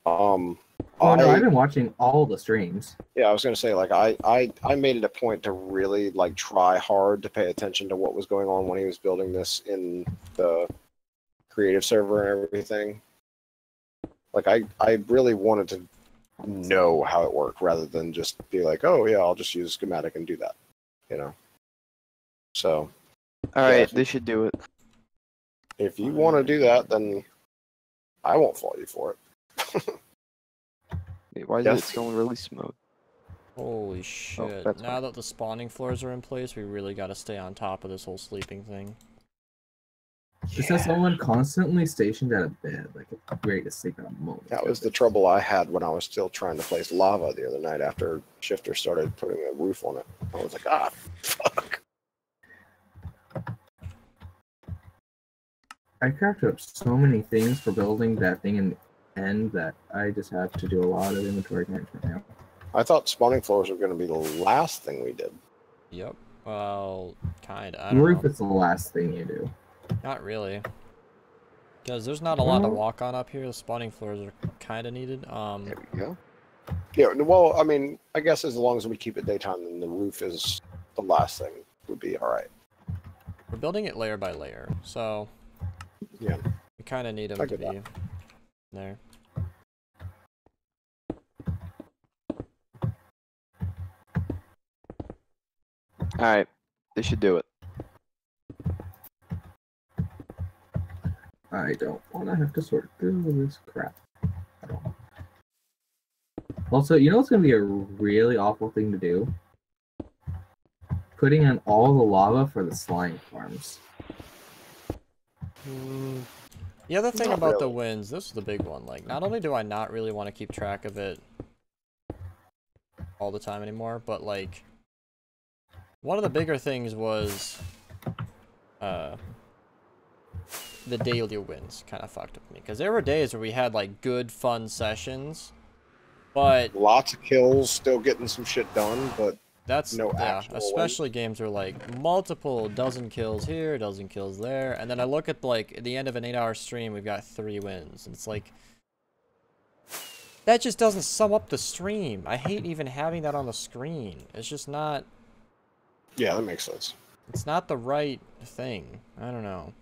Oh no, I've been watching all the streams. Yeah, I was gonna say like I made it a point to really like try hard to pay attention to what was going on when he was building this in the creative server and everything. Like I really wanted to know how it worked rather than just be like, oh yeah, I'll just use a schematic and do that, you know. So All right, Yeah. they should do it. if you want to do that, then I won't fault you for it. Wait, why is Yes. it going really smooth? holy shit. that's Now fine. that the spawning floors are in place, we really got to stay on top of this whole sleeping thing. Just has someone constantly stationed at a bed, like ready to sleep at a moment. That was the trouble I had when I was still trying to place lava the other night after Shifter started putting a roof on it. I was like, ah, fuck. I crafted up so many things for building that thing in the end that I just have to do a lot of inventory management now. I thought spawning floors were going to be the last thing we did. Yep. Well, kinda. I The don't roof know. is the last thing you do. Not really. Because there's not a lot to walk on up here. The spawning floors are kind of needed. There we go. Yeah, well, I mean, I guess as long as we keep it daytime, then the roof is the last thing would be all right. We're building it layer by layer, so Yeah. we kind of need them I to get be there. Alright, they should do it. I don't want to have to sort through this crap. I don't. Also, you know what's going to be a really awful thing to do? Putting in all the lava for the slime farms. The other thing Not about the really. winds, this is the big one. Like, not only do I not really want to keep track of it all the time anymore, but like, one of the bigger things was the daily wins kind of fucked with me, because there were days where we had like good fun sessions, but Lots of kills, still getting some shit done, but that's no yeah, actual especially games where like multiple dozen kills here, dozen kills there, and then I look at like at the end of an 8-hour stream, we've got 3 wins, and it's like that just doesn't sum up the stream. I hate even having that on the screen. It's just not. yeah, that makes sense. It's not the right thing. I don't know.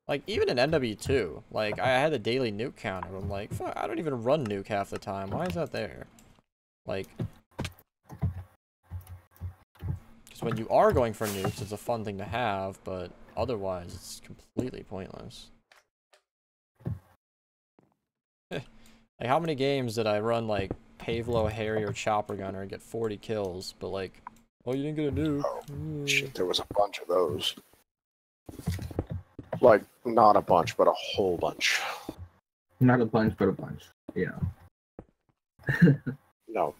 Like, even in NW2, like, I had a daily nuke counter. I'm like, fuck, I don't even run nuke half the time. Why is that there? Like, because when you are going for nukes, it's a fun thing to have, but otherwise, it's completely pointless. Like, how many games did I run, like, Pavlo, Harry, or Chopper Gunner and get 40 kills, but, like, oh, you didn't get a nuke? Oh, shit, there was a bunch of those. Like, not a bunch, but a whole bunch. Not a bunch, but a bunch. You know. No.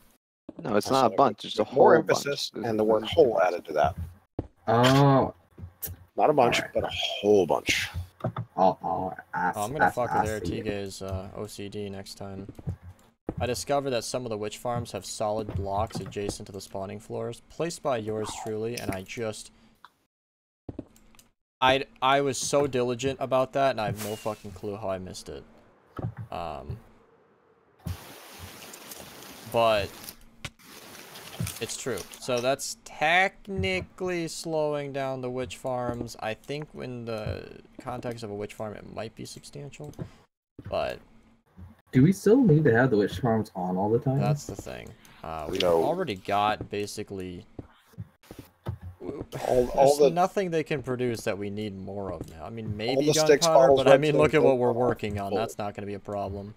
No, it's I not a said bunch, it's a whole more bunch. emphasis and the word whole added to that. Oh, Not a bunch, Alright. but a whole bunch. I'll ask. Oh, I'm gonna fuck with ask you. Artige's OCD next time. I discovered that some of the witch farms have solid blocks adjacent to the spawning floors, placed by yours truly, and I just... I was so diligent about that, and I have no fucking clue how I missed it. But... it's true. So that's technically slowing down the witch farms. I think in the context of a witch farm, it might be substantial. But... Do we still need to have the witch farms on all the time? that's the thing. We've No. already got basically... All there's the nothing they can produce that we need more of now. I mean, maybe the sticks, gunpowder, bottles, but I mean, redstone, look at what we're gold, working on. gold. That's not going to be a problem.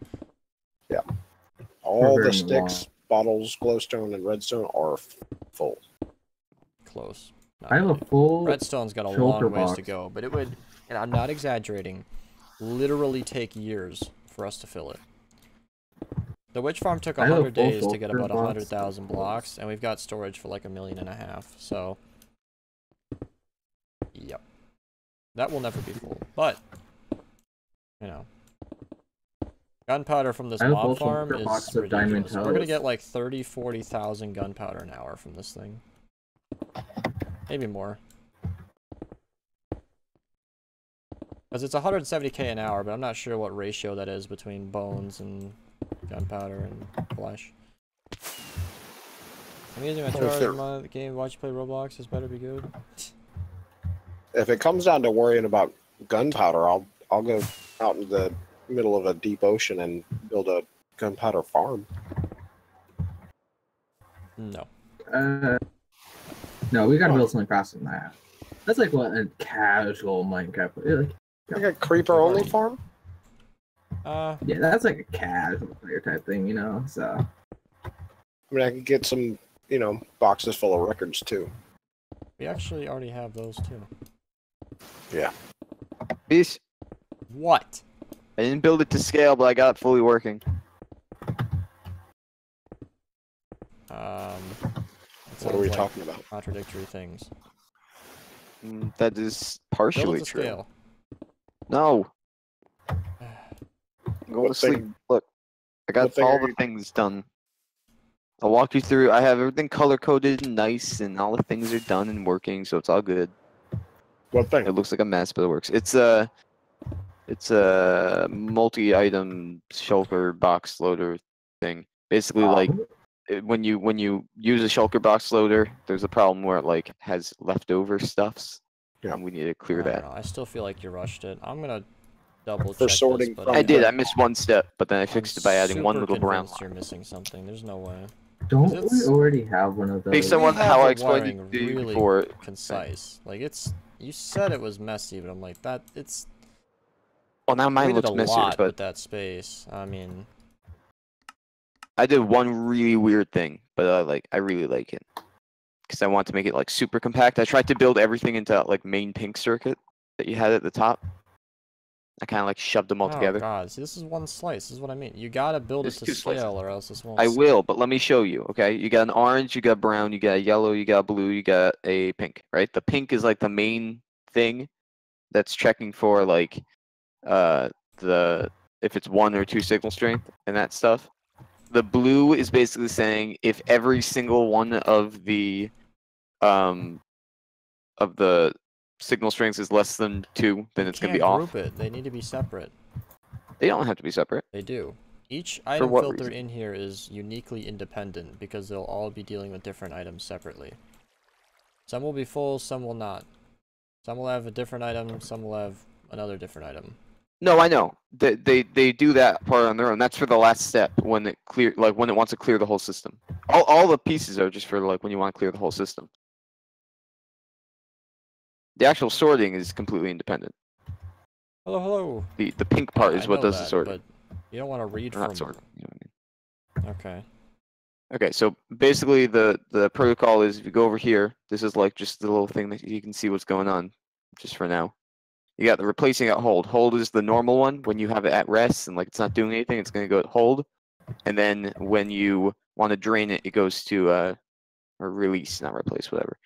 all the very sticks, bottles, glowstone, and redstone are full. Close. Not I have a really. full Redstone's got a shulker long ways to box. go, but it would, and I'm not exaggerating, literally take years for us to fill it. The witch farm took I have a 100 full days to get shulker about box. 100,000 blocks, and we've got storage for like 1.5 million, so... yep. That will never be full, but... you know. Gunpowder from this I have a mob full farm shulker box is of diamond ridiculous. We're gonna toes. get like 30,000-40,000 gunpowder an hour from this thing. Maybe more. Because it's 170k an hour, but I'm not sure what ratio that is between bones and gunpowder and flesh. I'm using my charge on the game. Watch you play Roblox. This better be good. If it comes down to worrying about gunpowder, I'll go out in the middle of a deep ocean and build a gunpowder farm. No. No, we gotta build something faster than that. That's like what a casual Minecraft. Like, Like a creeper only farm? yeah, that's like a casual player type thing, you know. So I mean, I could get some, boxes full of records too. We actually already have those too. Yeah. Peace. What? I didn't build it to scale, but I got it fully working. What are we talking about? Contradictory things. That is Build partially it to true. scale. No. I'm going What to sleep. thing- Look, I got what thing all are the you- things done. I'll walk you through. I have everything color coded and nice, and all the things are done and working, so it's all good. What thing? It looks like a mess, but it works. It's a multi-item shulker box loader thing. Basically, like when you use a shulker box loader, there's a problem where it like has leftover stuffs. Yeah. And we need to clear I don't that. know. I still feel like you rushed it. I'm gonna double For check sorting this, but from I did. the- I missed one step, but then I fixed it by adding one little brown convinced you're line. missing something. There's no way. Don't we It's- already have one of those? Based on We have how I the explained it wiring to you really before. concise. Like it's. You said it was messy, but I'm like that. It's. Well, now mine We did looks a messier, lot but with that space. I mean, I did one really weird thing, but I really like it because I want to make it like super compact. I tried to build everything into that like main pink circuit that you had at the top. I kind of like shoved them all oh together. god, see, this is one slice. This is what I mean. You gotta build There's it to two slices. scale, or else this won't. I will, but let me show you. Okay, you got an orange, you got brown, you got a yellow, you got a blue, you got a pink. Right, the pink is like the main thing that's checking for like the if it's 1 or 2 signal strength and that stuff. The blue is basically saying if every single one of the signal strengths is less than 2, then it's gonna be off. Group it. They need to be separate. They don't have to be separate. They do. Each item what filter reason? in here is uniquely independent because they'll all be dealing with different items separately. Some will be full, some will not. Some will have a different item, some will have another different item. No, I know. They do that part on their own. That's for the last step when it when it wants to clear the whole system. All the pieces are just for like when you want to clear the whole system. The actual sorting is completely independent. Hello, hello. The pink part is I what know does the that, sorting. But you don't want to read Or not from. sorting. You know what I mean? Okay. Okay, so basically the protocol is if you go over here, this is like just the little thing that you can see what's going on, just for now. You got the replacing at hold. Hold is the normal one. When you have it at rest and like it's not doing anything, it's gonna go at hold. And then when you want to drain it, it goes to or release, not replace, whatever.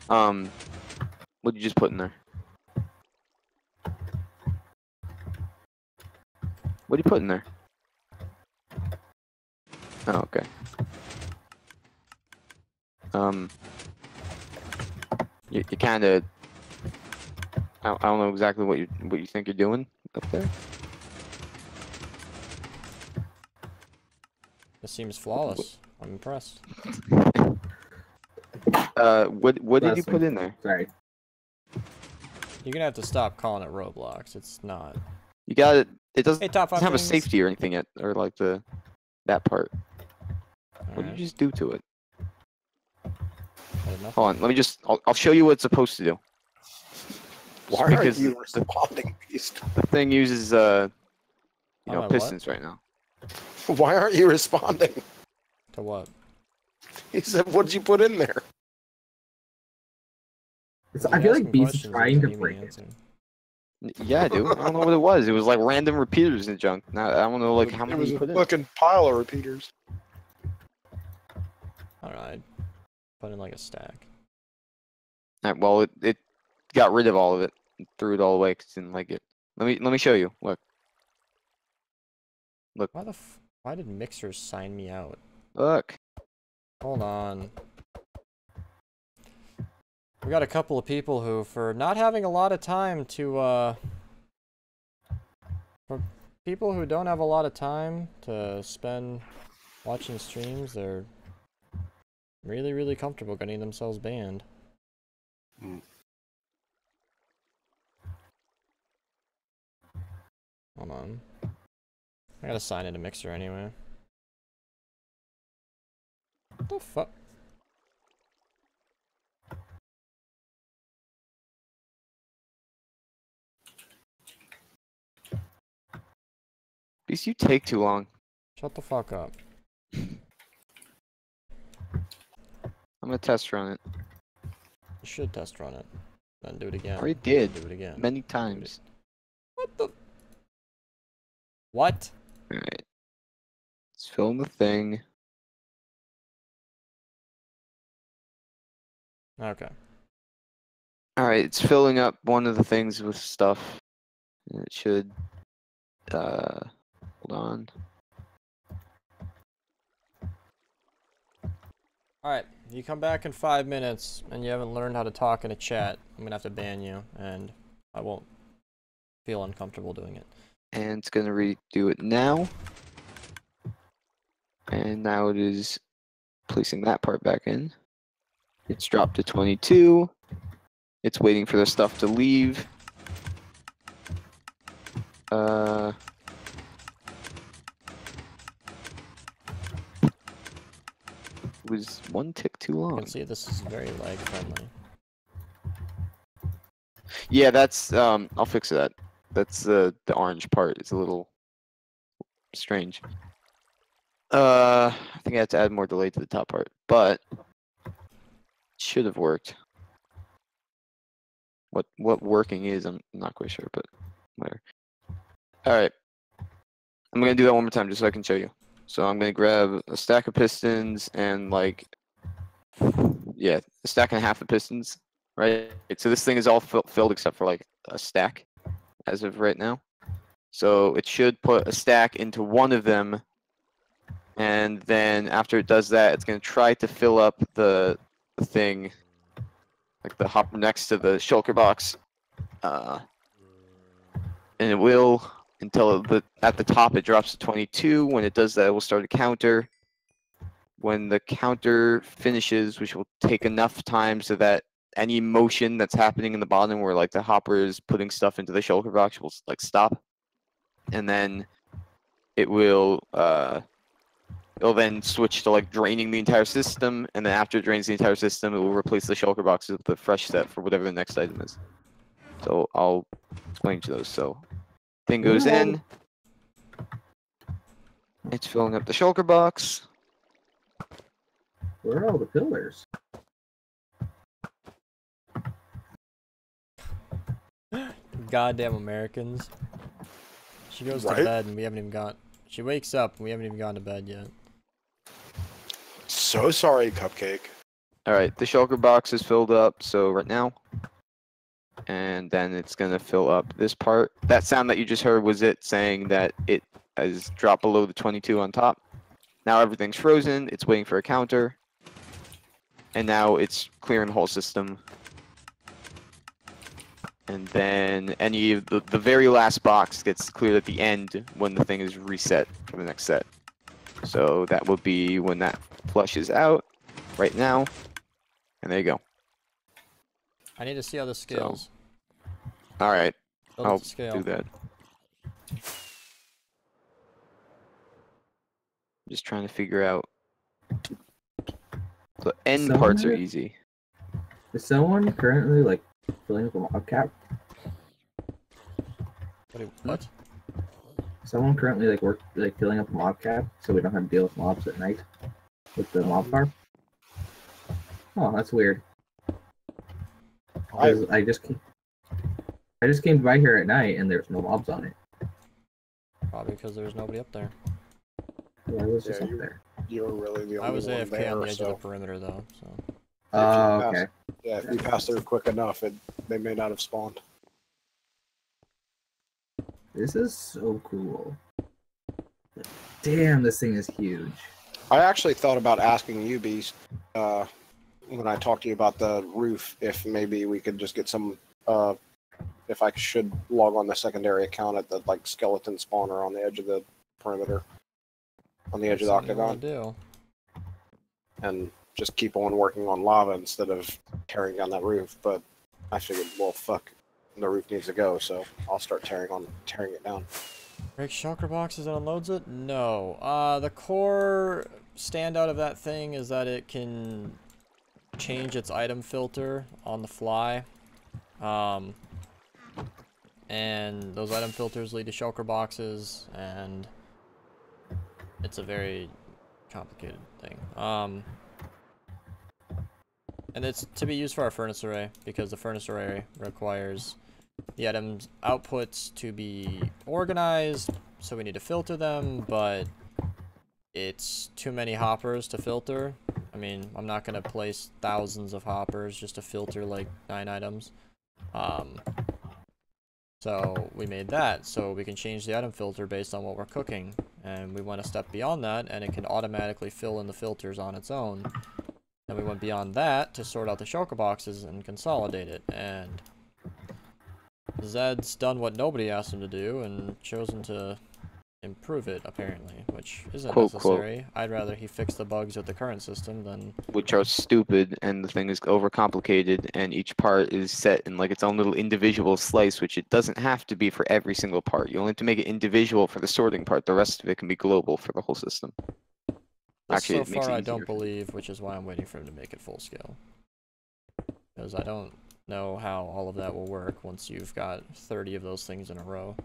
What did you just put in there? What did you put in there? Oh, okay. You kind of. I don't know exactly what you think you're doing up there. This seems flawless. I'm impressed. What did you put in there? Sorry. You're gonna have to stop calling it Roblox. It's not. You got it. It doesn't, Hey, top 5 doesn't have a things. safety or anything yet, or like that part. What did Alright. you just do to it? I did nothing. Hold on, let me just. I'll show you what it's supposed to do. Why are Because you responding, Beast? The thing uses Oh, my what? pistons right now. Why aren't you responding? To what? He said, "What did you put in there?" I feel like Beast is trying to break it. Yeah, dude. I don't know what it was. It was like random repeaters and junk. Now I don't know like how It many was you a put in. fucking pile of repeaters. Alright. Put in like a stack. Alright, well, it got rid of all of it. And threw it all away because it didn't like it. Let me show you. Look. Why did mixers sign me out? Look. Hold on. We got a couple of people who, for not having a lot of time to, for people who don't have a lot of time to spend watching streams, they're really, really comfortable getting themselves banned. Hmm. Hold on. I gotta sign in a mixer anyway. What the fuck? Beast, you take too long. Shut the fuck up. I'm gonna test run it. You should test run it. Then do it again. Already did. Do it again. Many times. What the? What? Alright. Let's film the thing. Okay. Alright, it's filling up one of the things with stuff. And it should hold on. Alright, if you come back in 5 minutes and you haven't learned how to talk in a chat, I'm gonna have to ban you, and I won't feel uncomfortable doing it. And it's gonna redo it now. And now it is placing that part back in. It's dropped to 22. It's waiting for the stuff to leave. It was one tick too You long. can see this is very lag friendly. Yeah, that's I'll fix that. That's the orange part. It's a little strange. I think I had to add more delay to the top part, but it should have worked. What working is, I'm not quite sure, but whatever. All right, I'm gonna do that one more time just so I can show you. So I'm gonna grab a stack of pistons and like, yeah, a stack and a half of pistons, right? So this thing is all filled except for like a stack as of right now. So it should put a stack into one of them, and then after it does that, it's gonna try to fill up the thing, like the hopper next to the shulker box, and it will until at the top it drops to 22. When it does that, it will start a counter. When the counter finishes, which will take enough time so that any motion that's happening in the bottom where like the hopper is putting stuff into the shulker box will like stop, and then it will it'll then switch to like draining the entire system, and then after it drains the entire system, it will replace the shulker boxes with a fresh set for whatever the next item is. So I'll explain to those. So thing goes in, it's filling up the shulker box. Where are all the pillars? Goddamn Americans. She goes to Right? bed and we haven't even gone. She wakes up and we haven't even gone to bed yet. So sorry, Cupcake. All right, the shulker box is filled up. So right now, and then it's gonna fill up this part. That sound that you just heard was it saying that it has dropped below the 22 on top. Now everything's frozen. It's waiting for a counter. And now it's clearing the whole system. And then any of the very last box gets cleared at the end when the thing is reset for the next set. So that will be when that flushes out right now. And there you go. I need to see how this scales. All right, Build it I'll to scale. do that. I'm just trying to figure out. The end parts are easy. Is someone currently like filling up a mob cap? What? Someone currently like filling up a mob cap so we don't have to deal with mobs at night with the mob farm? Oh, that's weird. 'Cause I just came by here at night and there's no mobs on it. Probably because there was nobody up there. Yeah, I was just Yeah, up there. You were really the only I was one AFK there, on the edge of so the perimeter though, so. Oh, pass- okay. yeah, if you passed through quick enough, they may not have spawned. This is so cool. Damn, this thing is huge. I actually thought about asking you, Beast, when I talked to you about the roof, if maybe we could just get some, if I should log on the secondary account at the like skeleton spawner on the edge of the perimeter, on the edge of the Something you wanna octagon, do. and just keep on working on lava instead of tearing down that roof. But I figured, well, fuck, the roof needs to go, so I'll start tearing it down. Break shulker boxes and unloads it? No. The core standout of that thing is that it can change its item filter on the fly. And those item filters lead to shulker boxes, and it's a very complicated thing. And it's to be used for our furnace array, because the furnace array requires the items outputs to be organized, so we need to filter them, but it's too many hoppers to filter. I mean, I'm not going to place thousands of hoppers just to filter like 9 items. So we made that so we can change the item filter based on what we're cooking, and we went a step beyond that, and it can automatically fill in the filters on its own. Then we went beyond that to sort out the shulker boxes and consolidate it, and Zed's done what nobody asked him to do and chosen to improve it, apparently, which isn't Quote, necessary. I'd rather he fix the bugs with the current system than... Which are stupid, and the thing is overcomplicated, and each part is set in like its own little individual slice, which it doesn't have to be for every single part. You only have to make it individual for the sorting part. The rest of it can be global for the whole system. Actually, so it makes far it I don't easier. believe, which is why I'm waiting for him to make it full scale. Because I don't know how all of that will work once you've got 30 of those things in a row.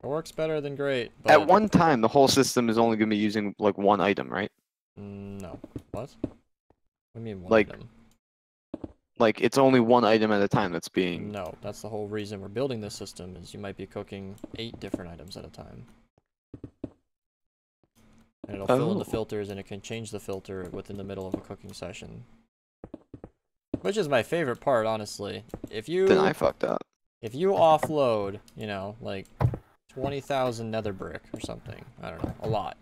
It works better than great, but... At one time, the whole system is only going to be using like one item, right? No. What? What do you mean one Like- item? Like, it's only one item at a time that's being... No, that's the whole reason we're building this system, is you might be cooking 8 different items at a time. And it'll fill in the Oh. filters, and it can change the filter within the middle of a cooking session. Which is my favorite part, honestly. If you Then I fucked up. if you offload, you know, like 20,000 nether brick or something, I don't know, a lot,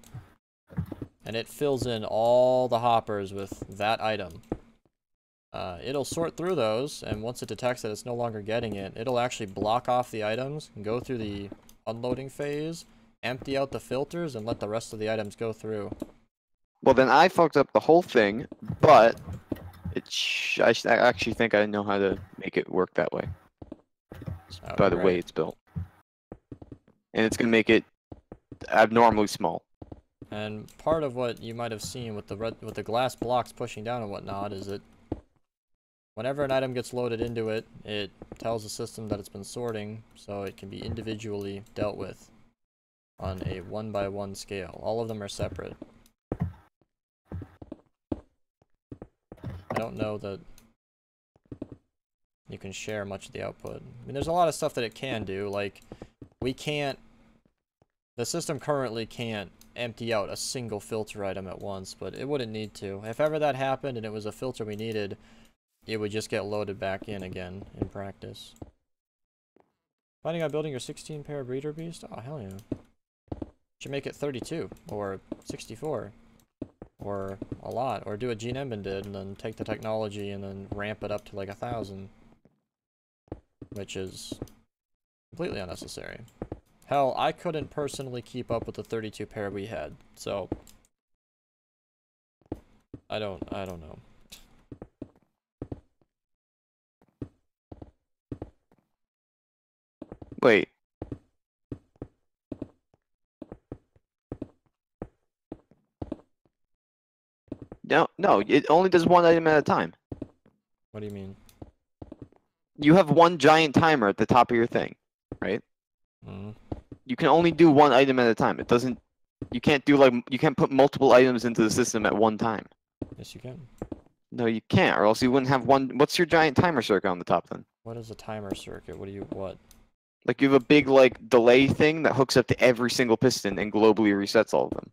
and it fills in all the hoppers with that item, it'll sort through those, and once it detects that it's no longer getting it, it'll actually block off the items and go through the unloading phase, empty out the filters, and let the rest of the items go through. Well, then I fucked up the whole thing, but I actually think I know how to make it work that way. That would By be the way great. it's built. And it's going to make it abnormally small. And part of what you might have seen with the glass blocks pushing down and whatnot is that whenever an item gets loaded into it, it tells the system that it's been sorting, so it can be individually dealt with on a 1-by-1 scale. All of them are separate. I don't know that you can share much of the output. I mean, there's a lot of stuff that it can do, like, the system currently can't empty out a single filter item at once, but it wouldn't need to. If ever that happened and it was a filter we needed, it would just get loaded back in again in practice. Planning on building your 16-pair breeder beast? Oh, hell yeah. Should make it 32, or 64, or a lot, or do what Gene Embin did, and then take the technology and then ramp it up to like 1,000. Which is completely unnecessary. Hell, I couldn't personally keep up with the 32 pair we had, so I don't know. Wait. No, it only does one item at a time. What do you mean? You have one giant timer at the top of your thing, right? Mm. You can only do one item at a time. It doesn't... You can't do like... You can't put multiple items into the system at one time. Yes, you can. No, you can't, or else you wouldn't have one... What's your giant timer circuit on the top then? What is a timer circuit? What? Like, you have a big, like, delay thing that hooks up to every single piston and globally resets all of them.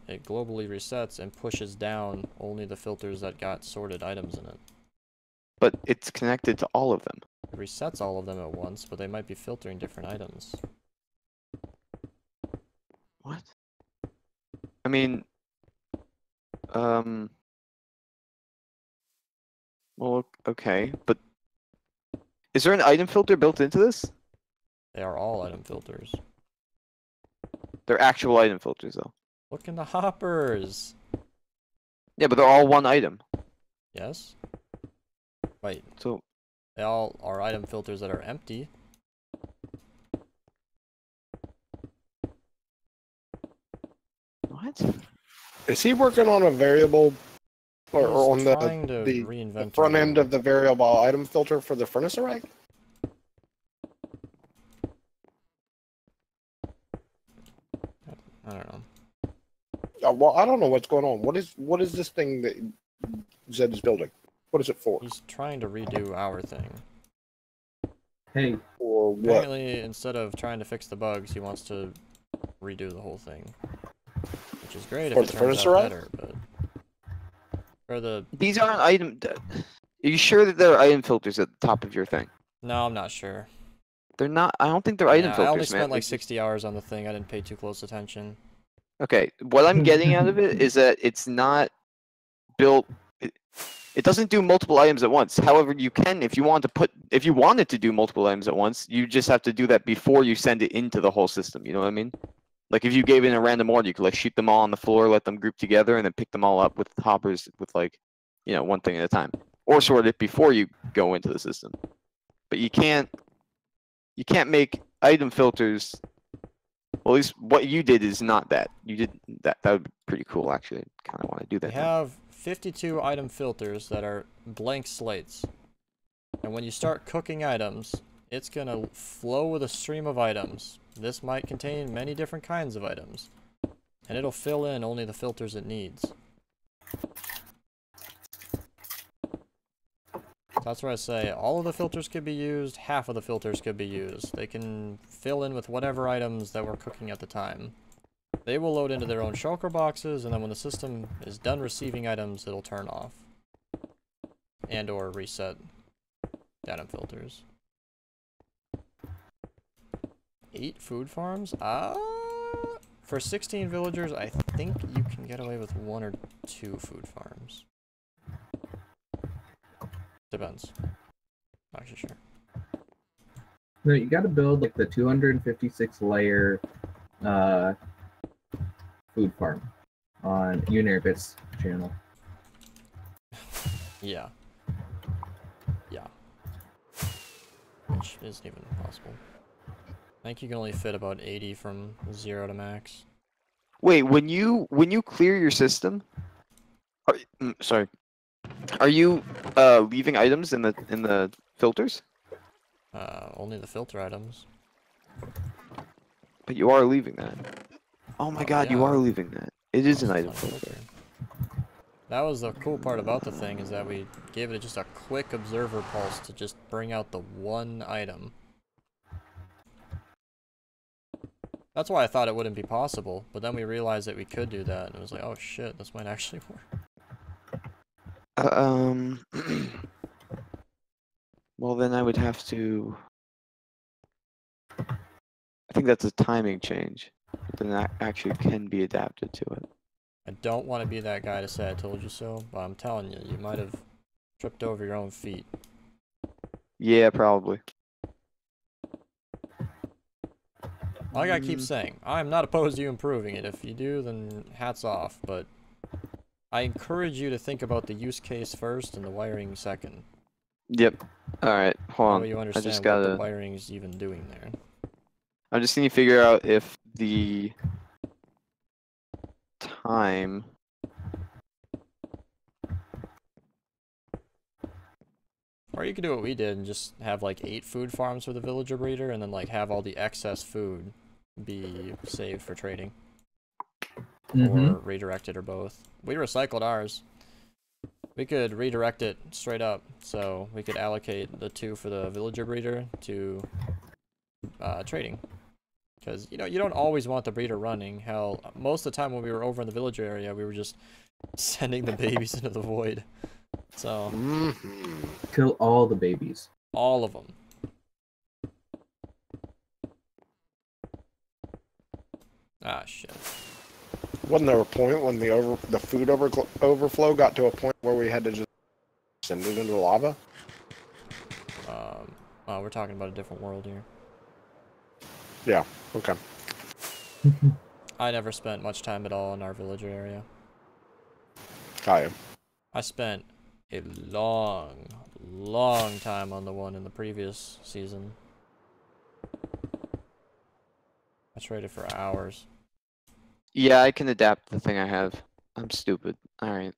It globally resets and pushes down only the filters that got sorted items in it. But it's connected to all of them. It resets all of them at once, but they might be filtering different items. What? I mean... Well, okay, but... Is there an item filter built into this? They are all item filters. They're actual item filters, though. Look in the hoppers! Yeah, but they're all one item. Yes? Wait, So, they all are item filters that are empty. what? Is he working on a variable or He's on trying to the reinvent front a end wheel. of the variable item filter for the furnace array? I don't know. Well, I don't know what's going on. What is this thing that Zed is building? What is it for? He's trying to redo our thing. Hey, Or what? Apparently, instead of trying to fix the bugs, he wants to redo the whole thing. Which is great if For it the turns furnace out array? better, but... For the... These aren't item... Are you sure that there are item filters at the top of your thing? No, I'm not sure. They're not... I don't think they're item Yeah, filters, I only man. spent like It's- 60 hours on the thing. I didn't pay too close attention. Okay, what I'm getting out of it is that it's not built... It doesn't do multiple items at once. However, you can, if you wanted to do multiple items at once, you just have to do that before you send it into the whole system. You know what I mean? Like if you gave it a random order, you could like shoot them all on the floor, let them group together, and then pick them all up with hoppers with like, you know, one thing at a time, or sort it before you go into the system. But you can't make item filters. Well, at least what you did is not that. You did that. That would be pretty cool, actually. I kind of want to do that. We have 52 item filters that are blank slates. And when you start cooking items, it's going to flow with a stream of items. This might contain many different kinds of items. And it'll fill in only the filters it needs. That's where I say all of the filters could be used, half of the filters could be used. They can fill in with whatever items that we're cooking at the time. They will load into their own shulker boxes, and then when the system is done receiving items, it'll turn off. And or reset item filters. 8 food farms? For 16 villagers, I think you can get away with 1 or 2 food farms. Depends. Not actually sure. No, you gotta build like the 256 layer food farm on Uniribit's channel. Yeah. Yeah. Which isn't even possible. I think you can only fit about 80 from 0 to max. Wait, when you clear your system, sorry, are you leaving items in the filters? Only the filter items. But you are leaving that. Oh my god, yeah. you are leaving that. It is an That's item not filter. filtered. That was the cool part about the thing, is that we gave it just a quick observer pulse to just bring out the one item. That's why I thought it wouldn't be possible, but then we realized that we could do that, and it was like, oh shit, this might actually work. Well, then I would have to. I think that's a timing change. Then that actually can be adapted to it. I don't want to be that guy to say I told you so, but I'm telling you, you might have tripped over your own feet. Yeah, probably. Like I keep saying, I'm not opposed to you improving it. If you do, then hats off, but I encourage you to think about the use case first and the wiring second. Yep. Alright, hold That on. way you I understand just what gotta. the wiring is even doing there. I just need to figure out if the time. Or you could do what we did and just have like 8 food farms for the villager breeder, and then like have all the excess food be saved for trading. Or redirected, or both. We recycled ours. We could redirect it straight up, so we could allocate the 2 for the villager breeder to trading. Because, you know, you don't always want the breeder running. Hell, most of the time when we were over in the villager area, we were just sending the babies into the void. So, Kill all the babies. all of them. Ah, shit. Wasn't there a point when the food overflow got to a point where we had to just send it into lava? We're talking about a different world here. Yeah. Okay. I never spent much time at all in our villager area. I am. I spent a long, long time on the one in the previous season. I traded for hours. Yeah, I can adapt the thing I have. I'm stupid. Alright.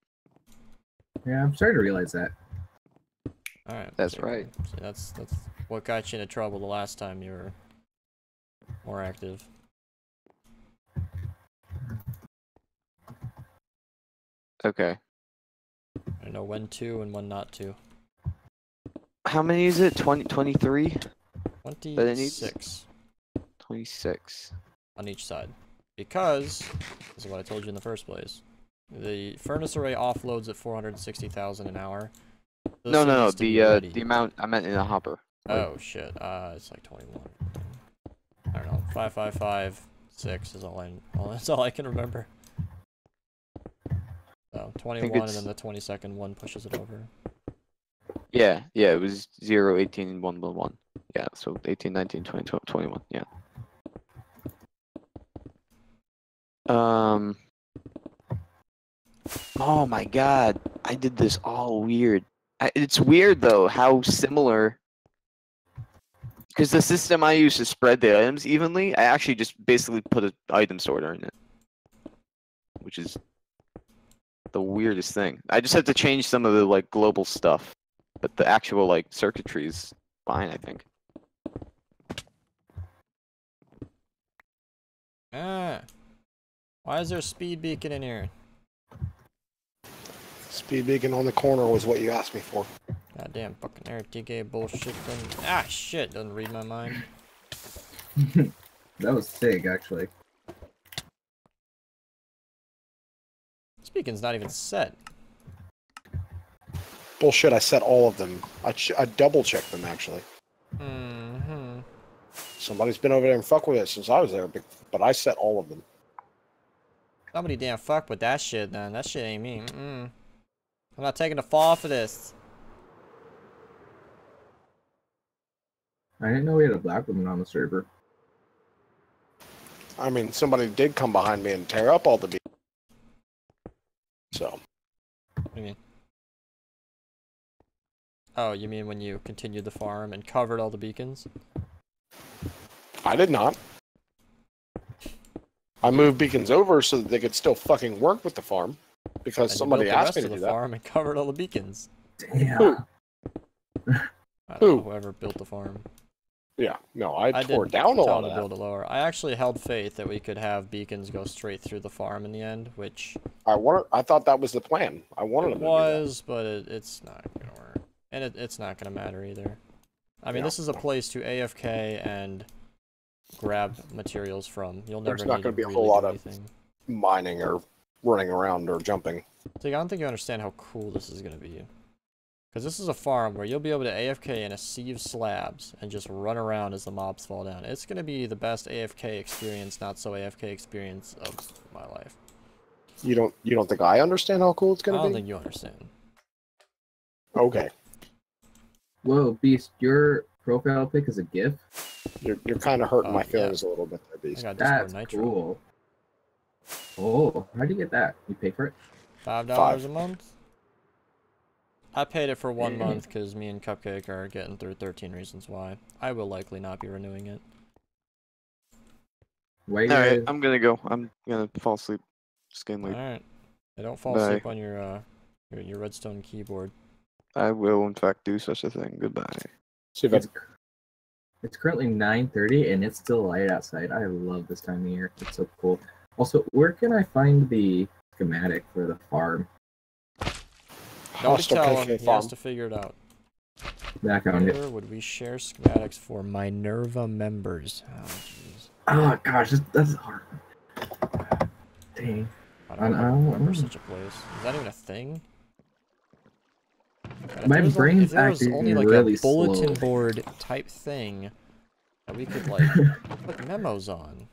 Yeah, I'm starting to realize that. Alright. That's right. See, that's what got you into trouble the last time you were more active. Okay. I know when to and when not to. How many is it? 23? 26 26. on each side. Because, this is what I told you in the first place. The furnace array offloads at 460,000 an hour. So No. this needs to be ready. The amount I meant in a hopper. Oh shit. It's like 21. I don't know. 5556 is that's all I can remember. So So 21 and then the 22nd one pushes it over. Yeah, it was 0, 18, 1, 1, 1. Yeah, so 18, 19, 20, 21, yeah. Oh my god, I did this all weird. It's weird though how similar, because the system I use to spread the items evenly, I actually just basically put an item sorter in it, which is the weirdest thing. I just had to change some of the like global stuff, but the actual like circuitry is fine, I think. Why is there a speed beacon in here? Speed beacon on the corner was what you asked me for. Goddamn fucking RTK bullshit. Shit, doesn't read my mind. That was sick, actually. This beacon's not even set. Bullshit, I set all of them. I double checked them, actually. Mm-hmm. Somebody's been over there and fucked with it since I was there, but I set all of them. Somebody damn fuck with that shit, then. That shit ain't me. I'm not taking the fall for this. I didn't know we had a black woman on the server. I mean, somebody did come behind me and tear up all the beacons. So. What do you mean? Oh, you mean when you continued the farm and covered all the beacons? I did not. I moved beacons over so that they could still fucking work with the farm. Because and somebody asked me to the do that. farm and covered all the beacons. Damn. Who? I don't know, whoever built the farm. Yeah, no, I tore did down a tell lot them of to build it lower. I actually held faith that we could have beacons go straight through the farm in the end, which I thought that was the plan. I wanted it them to was, but it's not gonna work, and it's not gonna matter either. I mean, Yeah. this is a place to AFK and grab materials from. You'll never There's not need gonna to be a really whole lot do of anything. mining or running around or jumping. So I don't think you understand how cool this is gonna be. Because this is a farm where you'll be able to AFK in a sea of slabs and just run around as the mobs fall down. It's going to be the best AFK experience, not so AFK experience of my life. You don't think I understand how cool it's I gonna don't be? think you understand. Okay. Whoa, Beast, your profile pic is a GIF? You're kind of hurting my Yeah. feelings a little bit there, I Beast. got Discord That's Nitro. cool. Oh, how'd you get that? You pay for it? $5 a month? I paid it for 1 month because me and Cupcake are getting through 13 Reasons Why. I will likely not be renewing it. Why Alright, I'm gonna go. I'm gonna fall asleep. It's getting late. Alright. Don't fall Bye. asleep on your redstone keyboard. I will, in fact, do such a thing. Goodbye. See if I, It's currently 9:30 and it's still light outside. I love this time of year. It's so cool. Also, where can I find the schematic for the farm? Don't Hostile tell KK him. He farm. has to figure it out. Yeah, I found it. Where would we share schematics for Minerva members? Oh, jeez. Oh gosh, that's hard. Dang. I I don't don't remember know. such a place. Is that even a thing? God, My if brain's there was acting only like really a bulletin slow. board type thing that we could like put memos on.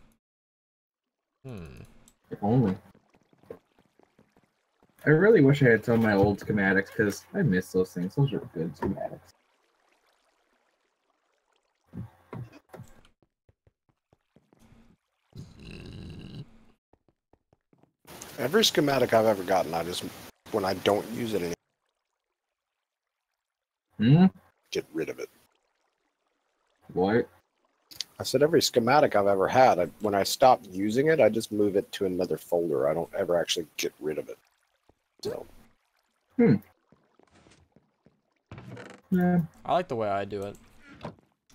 If only. I really wish I had some of my old schematics because I miss those things. Those are good schematics. every schematic I've ever gotten, when I don't use it anymore, get rid of it. What? I said every schematic I've ever had, when I stop using it, I just move it to another folder. I don't ever actually get rid of it. So. Yeah. I like the way I do it.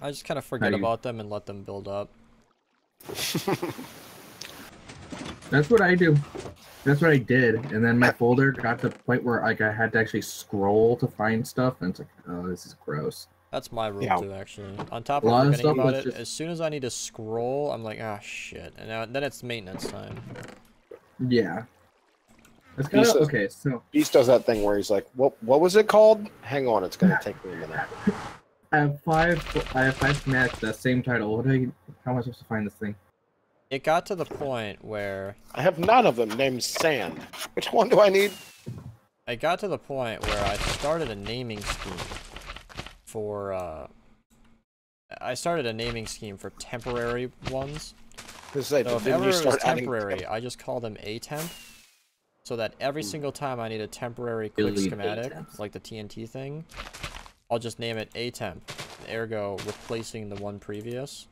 I just kind of forget about them and let them build up. That's what I do. That's what I did, and then my folder got to the point where like I had to actually scroll to find stuff, and it's like, oh, this is gross. That's my rule Yeah. too, actually. On top A lot of of forgetting stuff about was it, just- as soon as I need to scroll, I'm like, ah, shit. And then it's maintenance time. Yeah. That's kind of Pieces. okay. So Beast does that thing where he's like, what was it called? Hang on, it's gonna take me a minute. I have five schematics, that same title. How am I supposed to find this thing? It got to the point where I have none of them named Sand. Which one do I need? I got to the point where I started a naming scheme for temporary ones. To say, So if didn't ever you it was start adding temporary, I just call them a temp, so that every single time I need a temporary quick Delete schematic, A-temps. like the TNT thing, I'll just name it a temp, ergo replacing the one previous.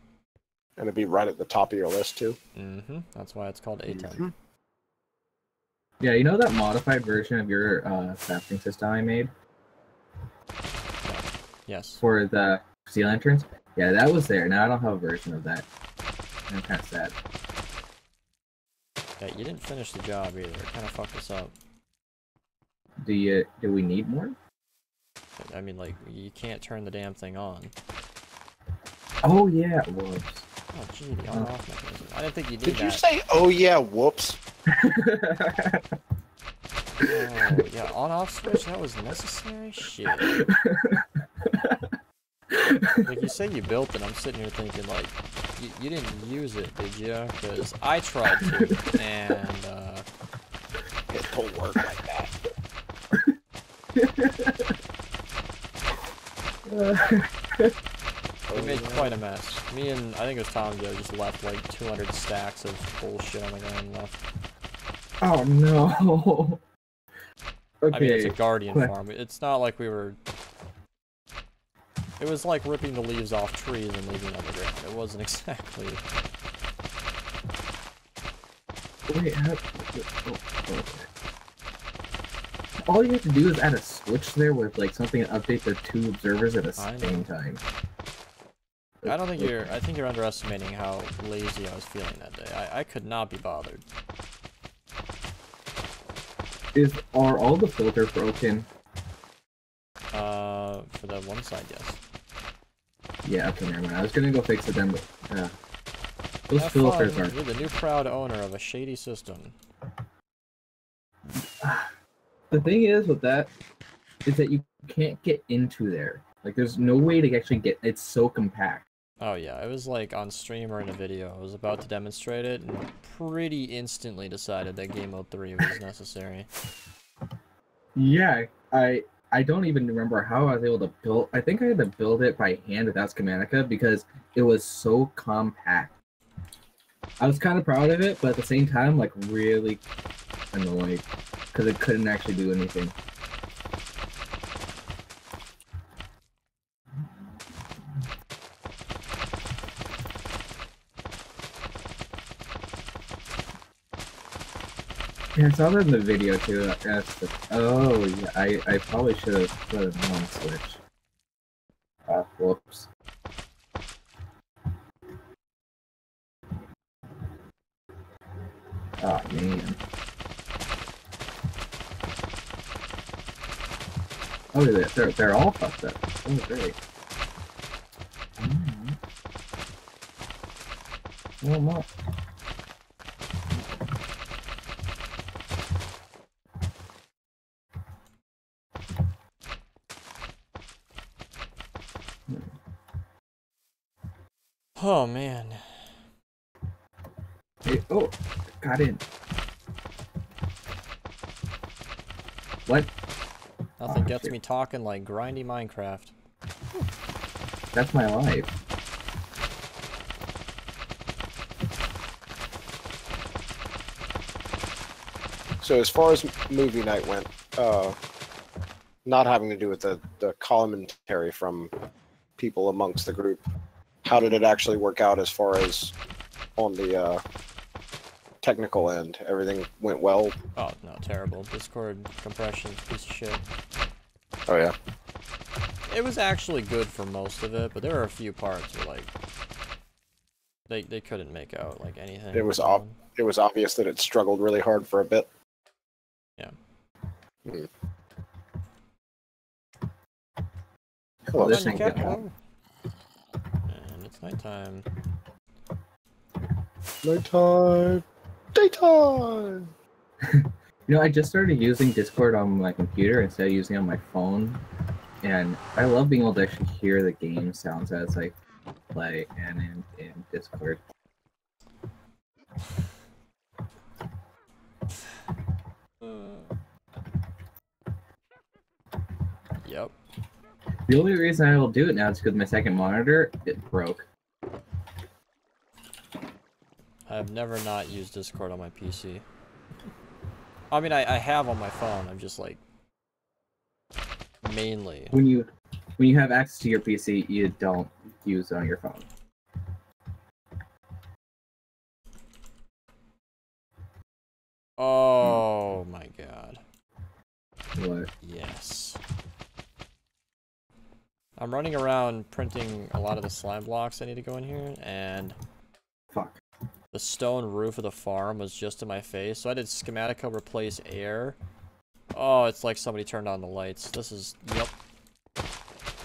and it'd be right at the top of your list too? Mm-hmm. That's why it's called a temp. Mhm. Yeah, you know that modified version of your crafting system I made Yes. for the sea lanterns? Yeah, that was there. Now I don't have a version of that. I'm kind of sad. Yeah, you didn't finish the job either. It kind of fucked us up. Do we need more? I mean, like, you can't turn the damn thing on. Oh yeah, whoops. Oh, gee, the on-off mechanism. I didn't think you need Did that. you say, oh yeah, whoops? Oh, yeah, on-off switch, that was necessary? Shit. Like, you say you built it, I'm sitting here thinking, like, you didn't use it, did you? Because I tried to, and, It don't work like that. we made quite a mess. Me and, I think it was Tom Joe, just left, like, 200 stacks of bullshit on the ground and left. Oh no. Okay. I mean, it's a guardian quick. farm. It's not like we were... It was like ripping the leaves off trees and leaving them on the ground. It wasn't exactly... Wait, okay. All you have to do is add a switch there with like something to update the two observers at the same time. I don't think you're... I think you're underestimating how lazy I was feeling that day. I could not be bothered. Are all the filters broken? For the one side, yes. Yeah, okay, never mind. I was gonna go fix it then, but those Have filters fun. are. You're the new proud owner of a shady system. The thing is with that is that you can't get into there. Like, there's no way to actually get. It's so compact. Oh yeah, it was like on stream or in a video. I was about to demonstrate it and pretty instantly decided that Game Mode 3 was necessary. Yeah, I don't even remember how I was able to build. I think I had to build it by hand without Schematica because it was so compact. I was kind of proud of it, but at the same time, like, really annoyed because it couldn't actually do anything. Yeah, I saw that in the video too. Oh, yeah, I probably should have put it on switch. Whoops. Oh, man. Oh, they're all fucked up. Oh, great. Alright. Well, not. Oh man. Hey, oh, got in. What? Nothing Oh, gets shit. me talking like grindy Minecraft. That's my life. So as far as movie night went, not having to do with the commentary from people amongst the group, how did it actually work out as far as on the technical end? Everything went well? Oh no, terrible. Discord compression, piece of shit. Oh yeah. It was actually good for most of it, but there were a few parts where like they couldn't make out like anything. It was obvious that it struggled really hard for a bit. Yeah. Hmm. Oh, this Then ain't you kept- good. oh. And it's nighttime. Nighttime. Daytime. You know, I just started using Discord on my computer instead of using it on my phone, and I love being able to actually hear the game sounds as I play and in Discord. Yep. The only reason I will do it now is because my second monitor, it broke. I've never not used Discord on my PC. I mean, I have on my phone. I'm just like mainly. When you have access to your PC, you don't use it on your phone. Oh my god. What? Yes. I'm running around printing a lot of the slime blocks I need to go in here, and Fuck. the stone roof of the farm was just in my face, so I did Schematica replace air. Oh, it's like somebody turned on the lights. This is, yep.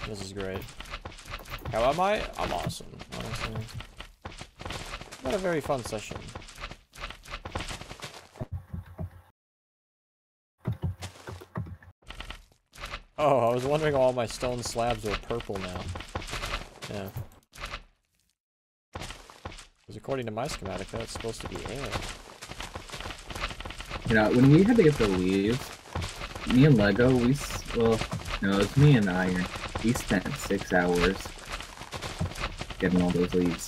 This is great. How am I? I'm awesome, honestly. Had a very fun session. Oh, I was wondering why all my stone slabs are purple now. Yeah. Because according to my Schematica, it's supposed to be air. You know, when we had to get the leaves, me and Lego, well, no, it was me and Iron. We spent 6 hours getting all those leaves.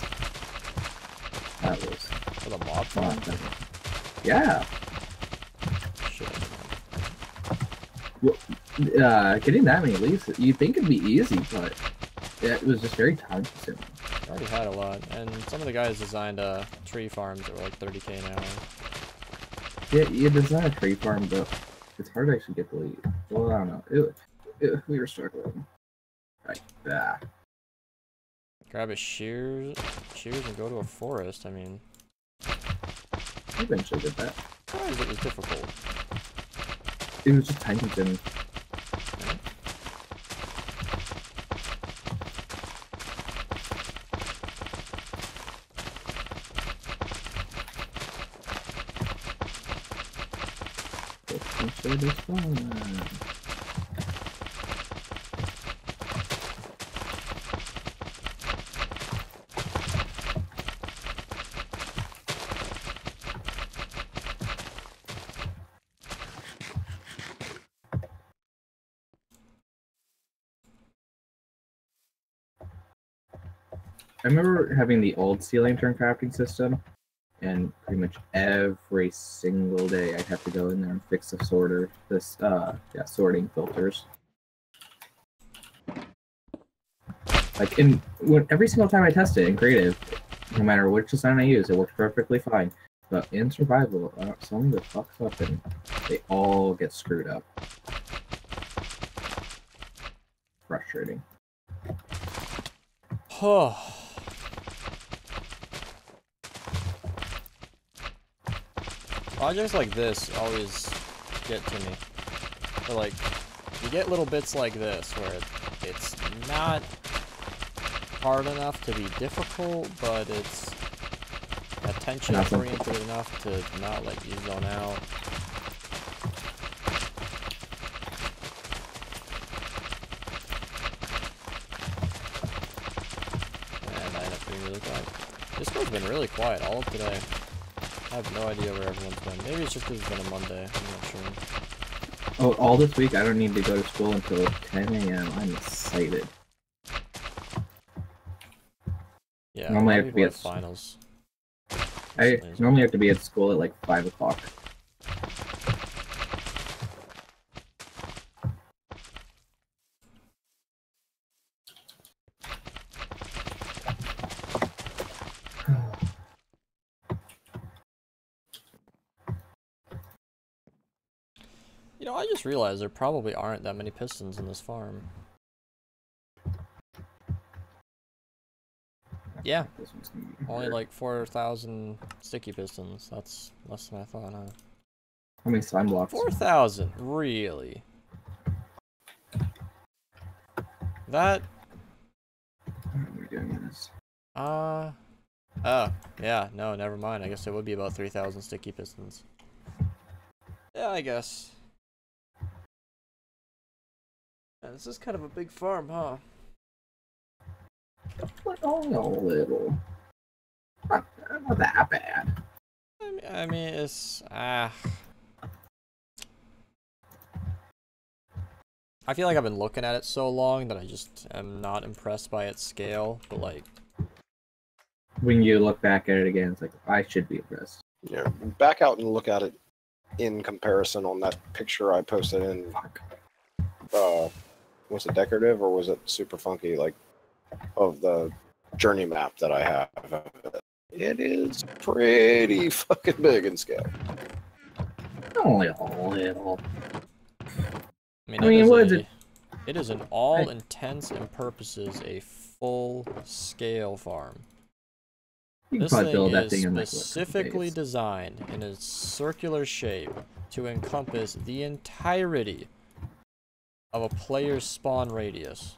That was For the mob farm? fun. Yeah. Shit. Getting that many leaves, you'd think it'd be easy, but it was just very time consuming. I already had a lot, and some of the guys designed tree farms that were like 30k an hour. Yeah, you design a tree farm, but it's hard to actually get the leaves. Well, I don't know. We were struggling. Like that. Grab a shears and go to a forest. I mean, I eventually did that. why is it was difficult? It was just time consuming. It was fun. I remember having the old sea lantern crafting system, and pretty much every single day I'd have to go in there and fix the sorting filters. Like every single time I tested in creative, no matter which design I use, it worked perfectly fine. But in survival, something that fucks up and they all get screwed up. Frustrating. Oh. Projects like this always get to me. Or like, you get little bits like this where it's not hard enough to be difficult, but it's attention oriented enough to not let you zone out. And I end up being really quiet. Discord's been really quiet all of today. I have no idea where everyone's been. Maybe it's just because it's been a Monday. I'm not sure. Oh, all this week I don't need to go to school until 10 a.m. I'm excited. Yeah, Normally I have to be at finals. I normally have to be at school at like 5 o'clock. You know, I just realized there probably aren't that many pistons in this farm. Yeah. Only like 4,000 sticky pistons. That's less than I thought, huh? How many slime blocks? 4,000? Really? That... How are we doing this? Oh, yeah, no, never mind. I guess it would be about 3,000 sticky pistons. Yeah, I guess. Yeah, this is kind of a big farm, huh? Oh, a little. Not that bad. I mean, it's I feel like I've been looking at it so long that I just am not impressed by its scale, but like when you look back at it again, it's like, I should be impressed. Yeah, back out and look at it in comparison on that picture I posted in. Was it decorative or was it super funky? Like of the journey map that I have. It is pretty fucking big in scale. Only a little. I I mean, what is it? It is in all intents and purposes a full-scale farm. You can This probably thing build that is thing in like specifically days. designed in a circular shape to encompass the entirety of a player's spawn radius.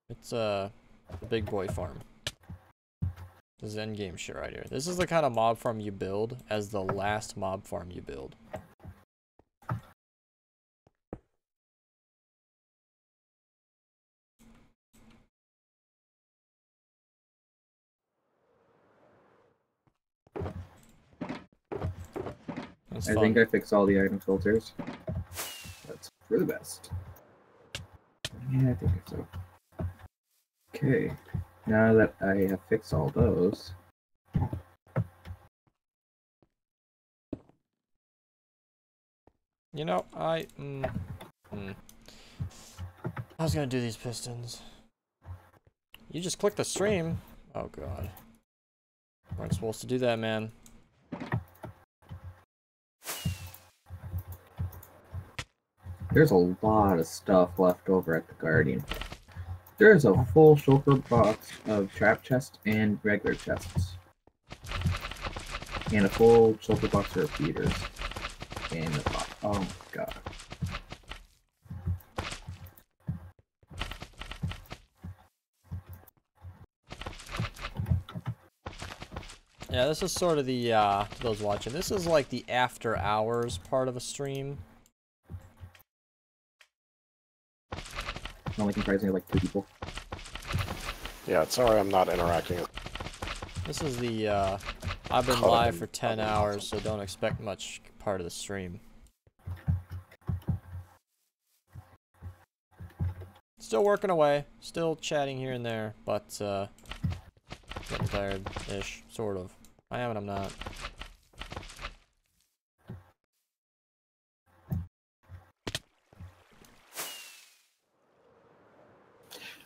It's a big boy farm. This is endgame shit right here. This is the kind of mob farm you build as the last mob farm you build. That's I fun. think I fixed all the item filters. That's for the best. Yeah, I think so. Okay, now that I have fixed all those, You know, I was gonna do these pistons. You just click the stream. Oh god. Weren't supposed to do that, man. there's a lot of stuff left over at the Guardian. There's a full shulker box of trap chests and regular chests. And a full shulker box of repeaters. And a box. Oh my god. Yeah, this is sort of the, to those watching, this is like the after hours part of a stream. Only comprising of like 2 people. Yeah, sorry I'm not interacting. This is the, I've been live for 10 hours, so don't expect much part of the stream. Still working away, still chatting here and there, but, getting tired-ish, sort of. I am and I'm not.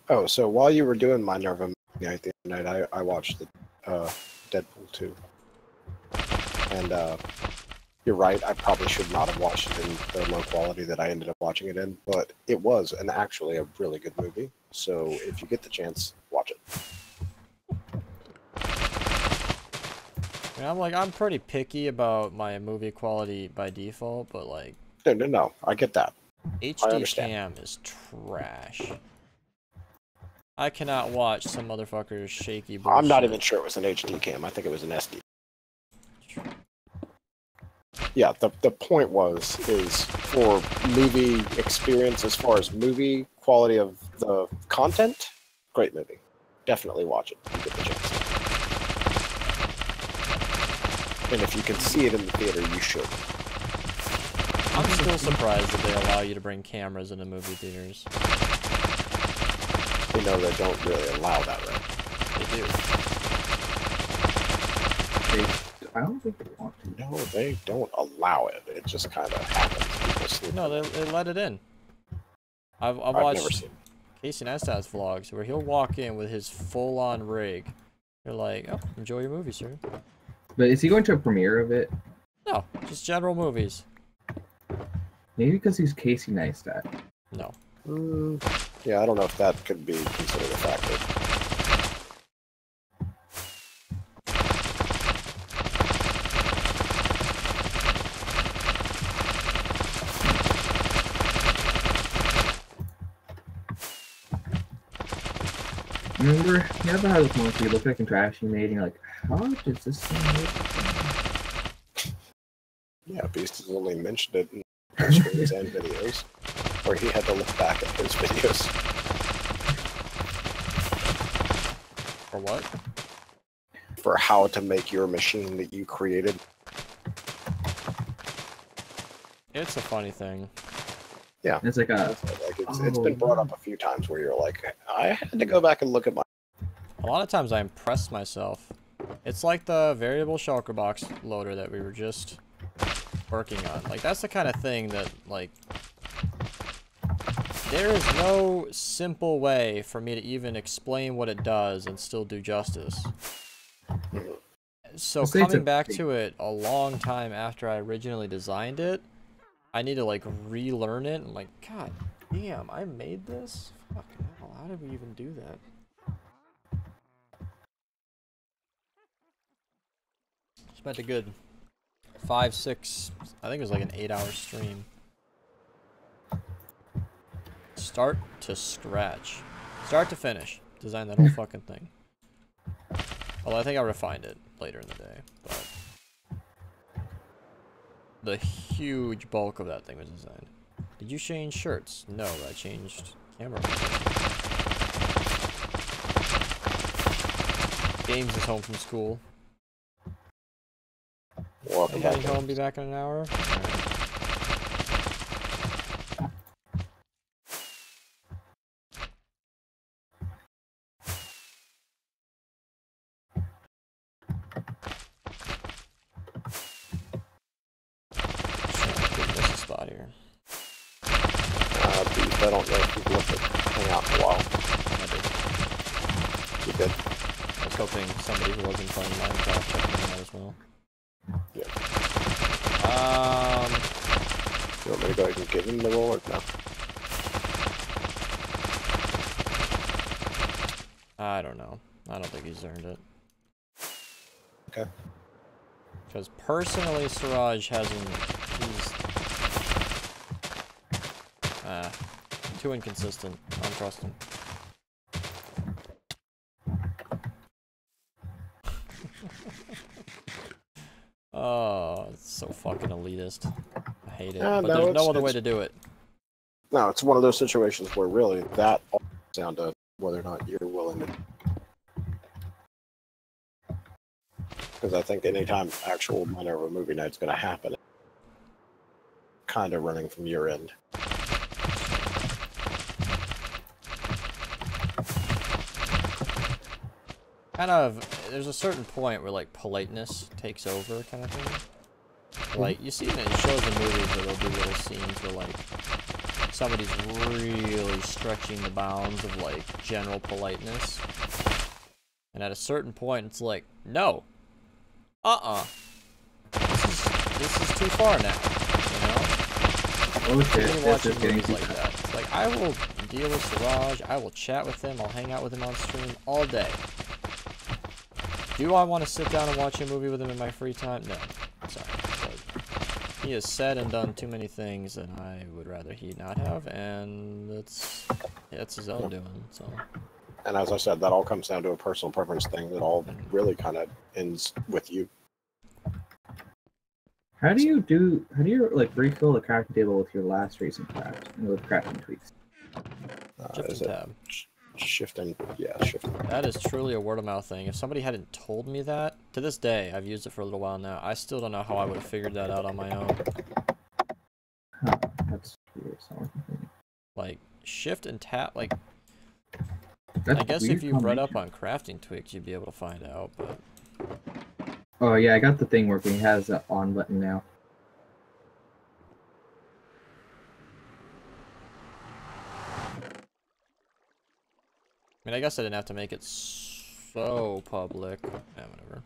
Oh, so while you were doing my Nerva night the other night, I watched the Deadpool 2. And you're right, I probably should not have watched it in the low quality that I ended up watching it in, but it was actually a really good movie. So if you get the chance, watch it. I mean, I'm pretty picky about my movie quality by default, but like... No, I get that. HD cam is trash. I cannot watch some motherfucker's shaky bullshit. I'm not even sure it was an HD cam. I think it was an SD. Yeah, the point is for movie experience as far as movie quality of the content, great movie. Definitely watch it if you get the chance. And if you can see it in the theater, you should. I'm still surprised that they allow you to bring cameras into movie theaters. You know, they don't really allow that, right? They do. I don't think they want to. No, they don't allow it. It just kind of happens. People sleep. No, they let it in. I've I've watched never seen it. Casey Neistat's vlogs where he'll walk in with his full-on rig. You're like, oh, enjoy your movie, sir. But is he going to a premiere of it? No, just general movies. Maybe because he's Casey Neistat. No. Yeah, I don't know if that could be considered a factor. Remember, you ever had this moment where you look at a contraption you made and you're like, how does this thing work? Yeah, Beast has only mentioned it in streams and videos, where he had to look back at his videos. For what? for how to make your machine that you created. It's a funny thing. Yeah, It's like a. it's been brought up a few times where you're like, I had to go back and look at my. A lot of times I impress myself. It's like the variable shulker box loader that we were just working on. Like, that's the kind of thing that, like, there is no simple way for me to even explain what it does and still do justice. So coming back to it a long time after I originally designed it, I need to, like, relearn it. I'm like, God damn, I made this? Fucking hell, how did we even do that? Spent a good 5, 6, I think it was like an 8-hour stream. Start to scratch. Start to finish. Design that whole fucking thing. Well, I think I refined it later in the day, but the huge bulk of that thing was designed. Did you change shirts? No, I changed camera. James is home from school. Welcome back. Heading home, be back in an hour. All right. Spot here. Beef, I don't know if you've looked at hang out in a while. I did. You did. I was hoping somebody who wasn't playing Minecraft checked me out as well. Yeah. Um, You want me to go ahead and give him the role or no? I don't know. I don't think he's earned it. Okay. Because personally, Siraj hasn't. He's too inconsistent. I don't trust him. Oh, it's so fucking elitist. I hate it. But no, there's no other way to do it. No, it's one of those situations where really that all comes down to whether or not you're willing to. Because I think anytime actual minor of a movie night's going to happen, kind of running from your end. Kind of, there's a certain point where, like, politeness takes over, kind of thing. Like, you see it in shows and movies where they'll do little scenes where, like, somebody's really stretching the bounds of, like, general politeness. And at a certain point, it's like, no. This is too far now, you know? Oh shit, Watching movies like that. It's like, I will deal with Siraj, I will chat with him, I'll hang out with him on stream all day. Do I want to sit down and watch a movie with him in my free time? No. Sorry. But he has said and done too many things that I would rather he not have, and it's his own doing, so. And as I said, that all comes down to a personal preference thing that all really kind of ends with you. How do you like refill the crafting table with your last recent craft and with crafting tweaks? Shift and tab. Shift and shift. That is truly a word of mouth thing. If somebody hadn't told me that, to this day, I've used it for a little while now. I still don't know how I would have figured that out on my own. Huh, that's weird. Like, shift and tap, like, That's I guess weird if you read up combination. on crafting tweaks, you'd be able to find out, but... Oh yeah, I got the thing working. It has the on button now. I mean, I guess I didn't have to make it so public. Yeah, whatever.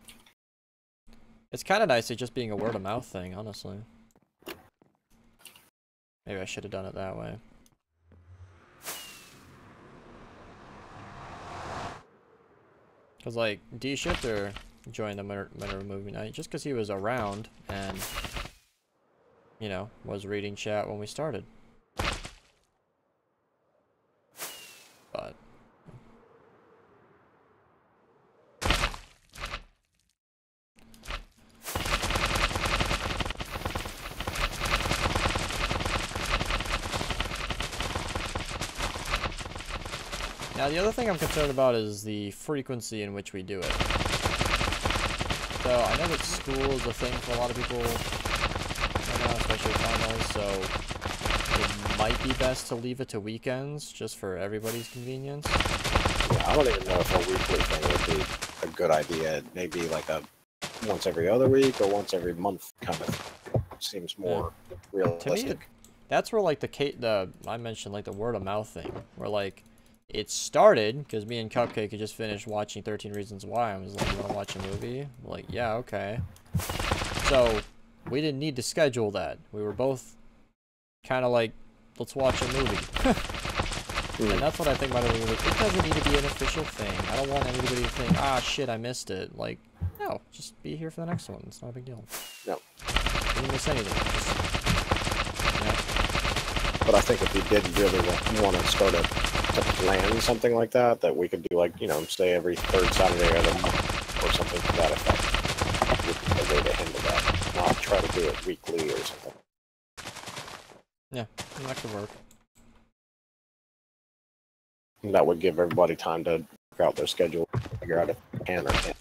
It's kind of nice it just being a word of mouth thing, honestly. Maybe I should have done it that way. Because, like, D-Shifter joined the Meta Movie Night just because he was around and, you know, was reading chat when we started. But... Now, the other thing I'm concerned about is the frequency in which we do it. So I know that school is a thing for a lot of people right now, especially finals, so it might be best to leave it to weekends, just for everybody's convenience. Yeah, I don't even know if a weekly thing would be a good idea. Maybe like a once every other week or once every month kind of seems more realistic. To me, that's where like I mentioned like the word of mouth thing, where like it started because me and Cupcake had just finished watching 13 Reasons Why. I was like, you want to watch a movie? I'm like, yeah, okay. So we didn't need to schedule that. We were both kind of like, let's watch a movie. And that's what I think about it. It doesn't need to be an official thing. I don't want anybody to think, ah, shit, I missed it. Like, no, just be here for the next one. It's not a big deal. No. You didn't miss anything. But I think if you did really want to start to plan something like that, that we could do like, you know, say every third Saturday of the month or something to that effect, would be a way to handle that. Not try to do it weekly or something. Yeah, that could work. And that would give everybody time to figure out their schedule, figure out if they can or can't.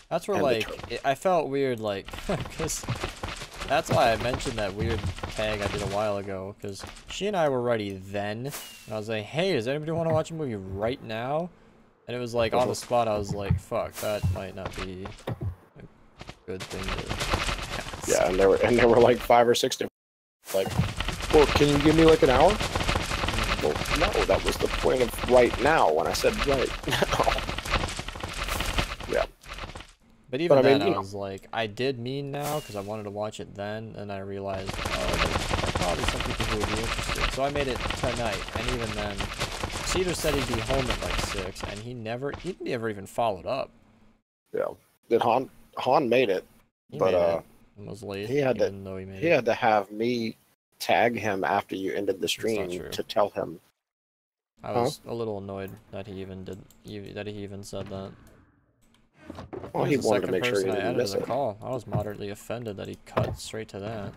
That's where, like, I felt weird, like, because that's why I mentioned that weird tag I did a while ago, because she and I were ready then, and I was like, hey, does anybody want to watch a movie right now? And it was like, on the spot, I was like, fuck, that might not be a good thing to... Yeah, and there were like 5 or 6 different, like, well, can you give me like an hour? Well, no, that was the point of right now when I said right now. Yeah. But even then, I was like, I did mean now, because I wanted to watch it then, and I realized, oh, there's probably some people who would be interested. So I made it tonight, and even then, Cedar said he'd be home at like 6, and he never even followed up. Yeah. Did Han made it, but was late. He had to have me tag him after you ended the stream to tell him. I was a little annoyed that he even said that. Well, he wanted to make sure he didn't miss it. Call. I was moderately offended that he cut straight to that.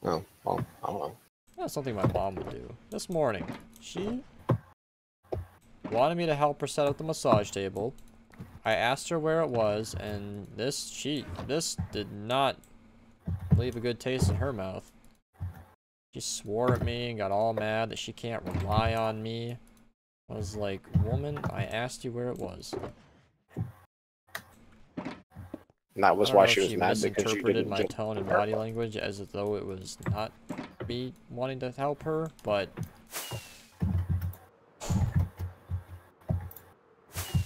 Oh, well, I don't know. That's something my mom would do. This morning, she wanted me to help her set up the massage table. I asked her where it was, and this did not leave a good taste in her mouth. She swore at me and got all mad that she can't rely on me. I was like, woman, I asked you where it was. And that was why she was mad, because you misinterpreted my tone and body language as though it was not me wanting to help her, but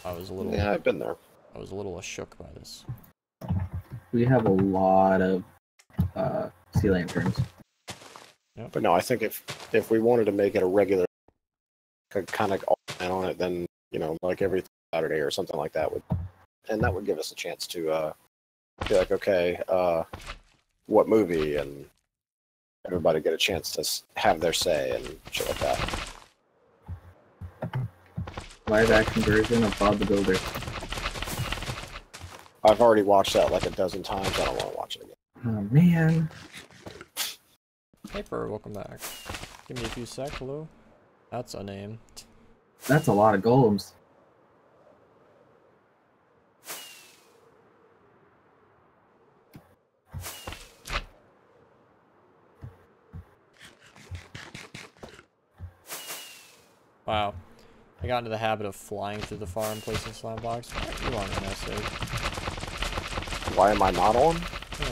I was a little... Yeah, I've been there. I was a little shook by this. We have a lot of sea lanterns. Yep. But no, I think if we wanted to make it a regular, kind of all plan on it, then, you know, like every Saturday or something like that and that would give us a chance to be like, okay, what movie, and everybody get a chance to have their say and shit like that. Live action version of Bob the Builder. I've already watched that like a dozen times. I don't want to watch it again. Oh man. Paper, welcome back. Give me a few sec, hello. That's a name. That's a lot of golems. Wow. I got into the habit of flying through the farm, placing slime blocks. You on an essay? Why am I not on? Yeah.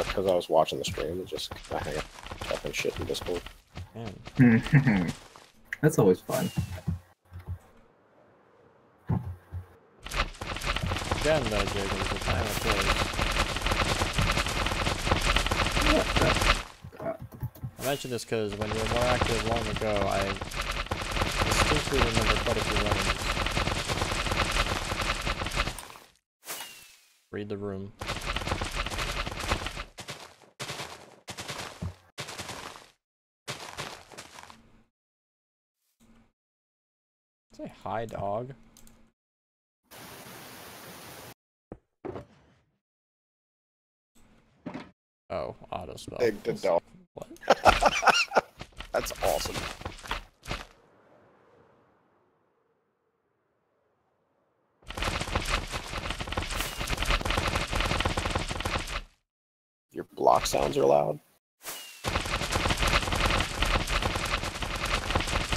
Because I was watching the stream and just kind of hang out, talking shit in Discord. Man. That's always fun. Again, though, Jiggles, the time of place. I mentioned this because when you were more active long ago, I distinctly remember quite a few runnings. Read the room. Say hi, dog. Oh, auto spell. Big the dog. What? That's awesome. block sounds are loud.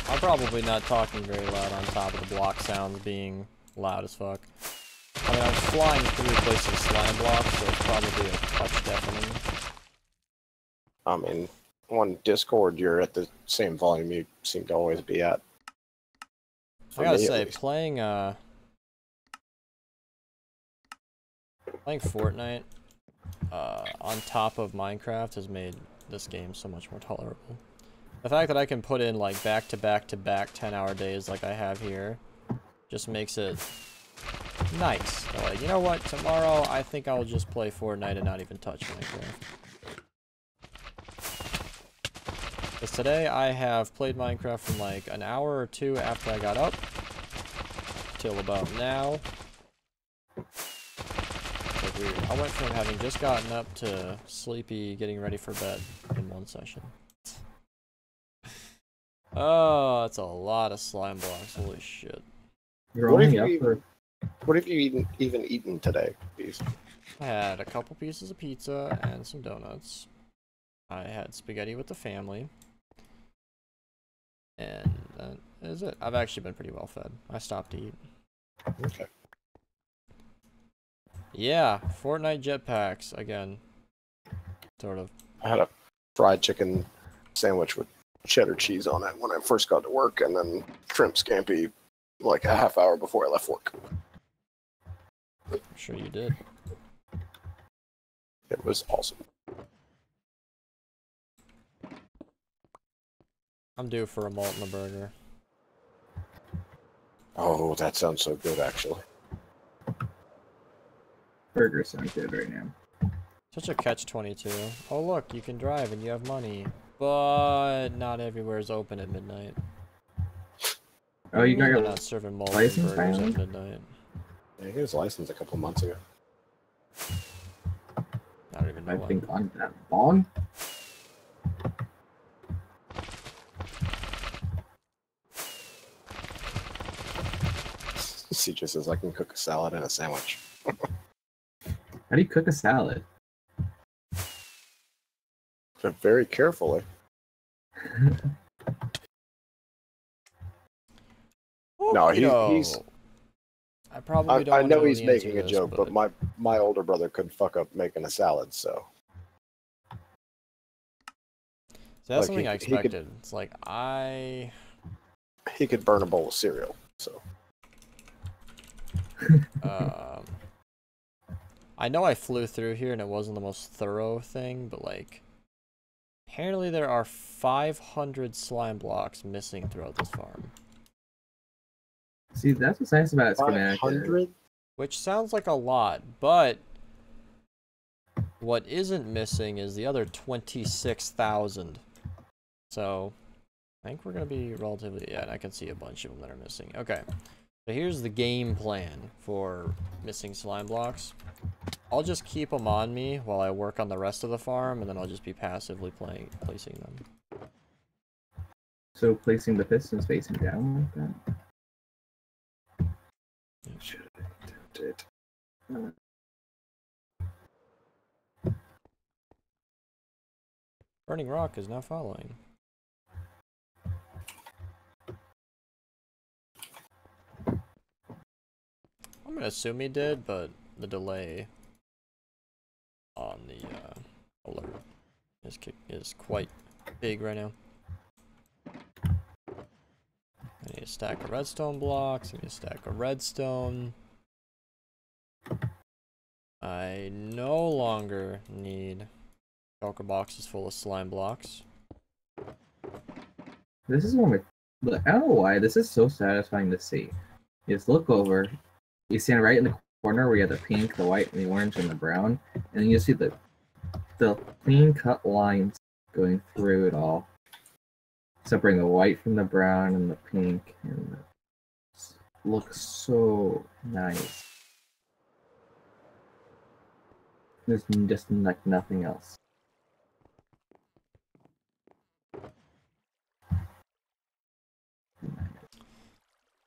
I'm probably not talking very loud on top of the block sounds being loud as fuck. I mean, I'm flying through placing slime blocks, so it's probably a touch deafening. I mean, on Discord, you're at the same volume you seem to always be at. I gotta say, playing Fortnite on top of Minecraft has made this game so much more tolerable. The fact that I can put in like back-to-back-to-back 10-hour days like I have here just makes it nice. So, like, you know what? Tomorrow I think I'll just play Fortnite and not even touch Minecraft. Because today I have played Minecraft from like an hour or two after I got up till about now. Like weird. I went from having just gotten up to sleepy, getting ready for bed in one session. Oh, that's a lot of slime blocks. Holy shit. What have you even eaten today? Beef? I had a couple pieces of pizza and some donuts. I had spaghetti with the family. And that is it. I've actually been pretty well fed. I stopped to eat. Okay. Yeah, Fortnite jetpacks again. Sort of. I had a fried chicken sandwich with cheddar cheese on it when I first got to work, and then shrimp scampi like a half hour before I left work. I'm sure you did. It was awesome. I'm due for a malt in the burger. Oh, that sounds so good, actually. Burgers sound good right now. Such a catch-22. Oh look, you can drive and you have money. But not everywhere is open at midnight. Oh, you got They're your not serving malt license burgers finally? at midnight. Yeah, he got his license a couple months ago. I don't even know I've why. been on that long. CJ says I can cook a salad and a sandwich. How do you cook a salad? But very carefully. No, he's. I probably don't. I wanna know he's the answer making to a this, joke, but my older brother could fuck up making a salad, so. So that's like, something I he could- expected. It's like He could burn a bowl of cereal, so. I know I flew through here and it wasn't the most thorough thing, but like, apparently there are 500 slime blocks missing throughout this farm. See, that's what's nice about schematic. 500? Which sounds like a lot, but what isn't missing is the other 26,000. So, I think we're going to be relatively... Yeah, and I can see a bunch of them that are missing. Okay, so here's the game plan for missing slime blocks. I'll just keep them on me while I work on the rest of the farm, and then I'll just be passively placing them. So placing the pistons facing down like that? Should have attempted. Burning Rock is now following. I'm gonna assume he did, but the delay on the alert is quite big right now. I need a stack of redstone blocks. I need a stack of redstone. I no longer need shulker boxes full of slime blocks. This is one of my... I don't know why, this is so satisfying to see. You just look over, you stand right in the corner where you have the pink, the white, and the orange, and the brown, and then you see the clean cut lines going through it all. Separating the white from the brown and the pink, and it looks so nice. There's just like nothing else.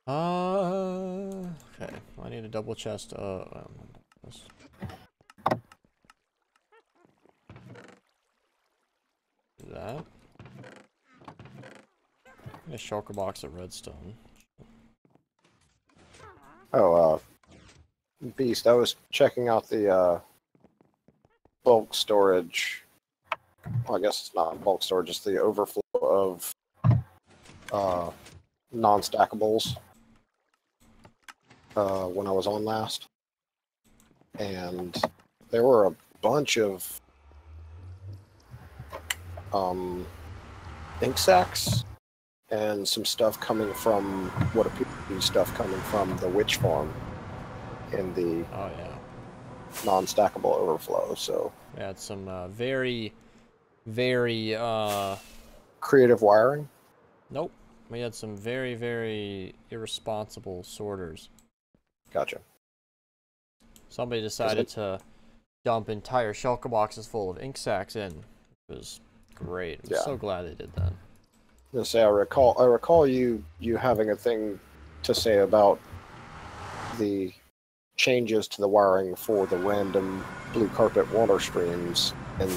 Okay. I need a double chest. that. A shulker box of redstone. Oh, Beast, I was checking out the bulk storage. Well, I guess it's not bulk storage, it's the overflow of non-stackables when I was on last. And there were a bunch of ink sacs and some stuff coming from what appears to be stuff coming from the witch farm in the Oh yeah. non-stackable overflow. So We had some very, very creative wiring. nope. We had some very, very irresponsible sorters. Gotcha. Somebody decided to dump entire shulker boxes full of ink sacs in. It was great. I'm so glad they did that. Let's say I recall you having a thing to say about the changes to the wiring for the random blue carpet water streams at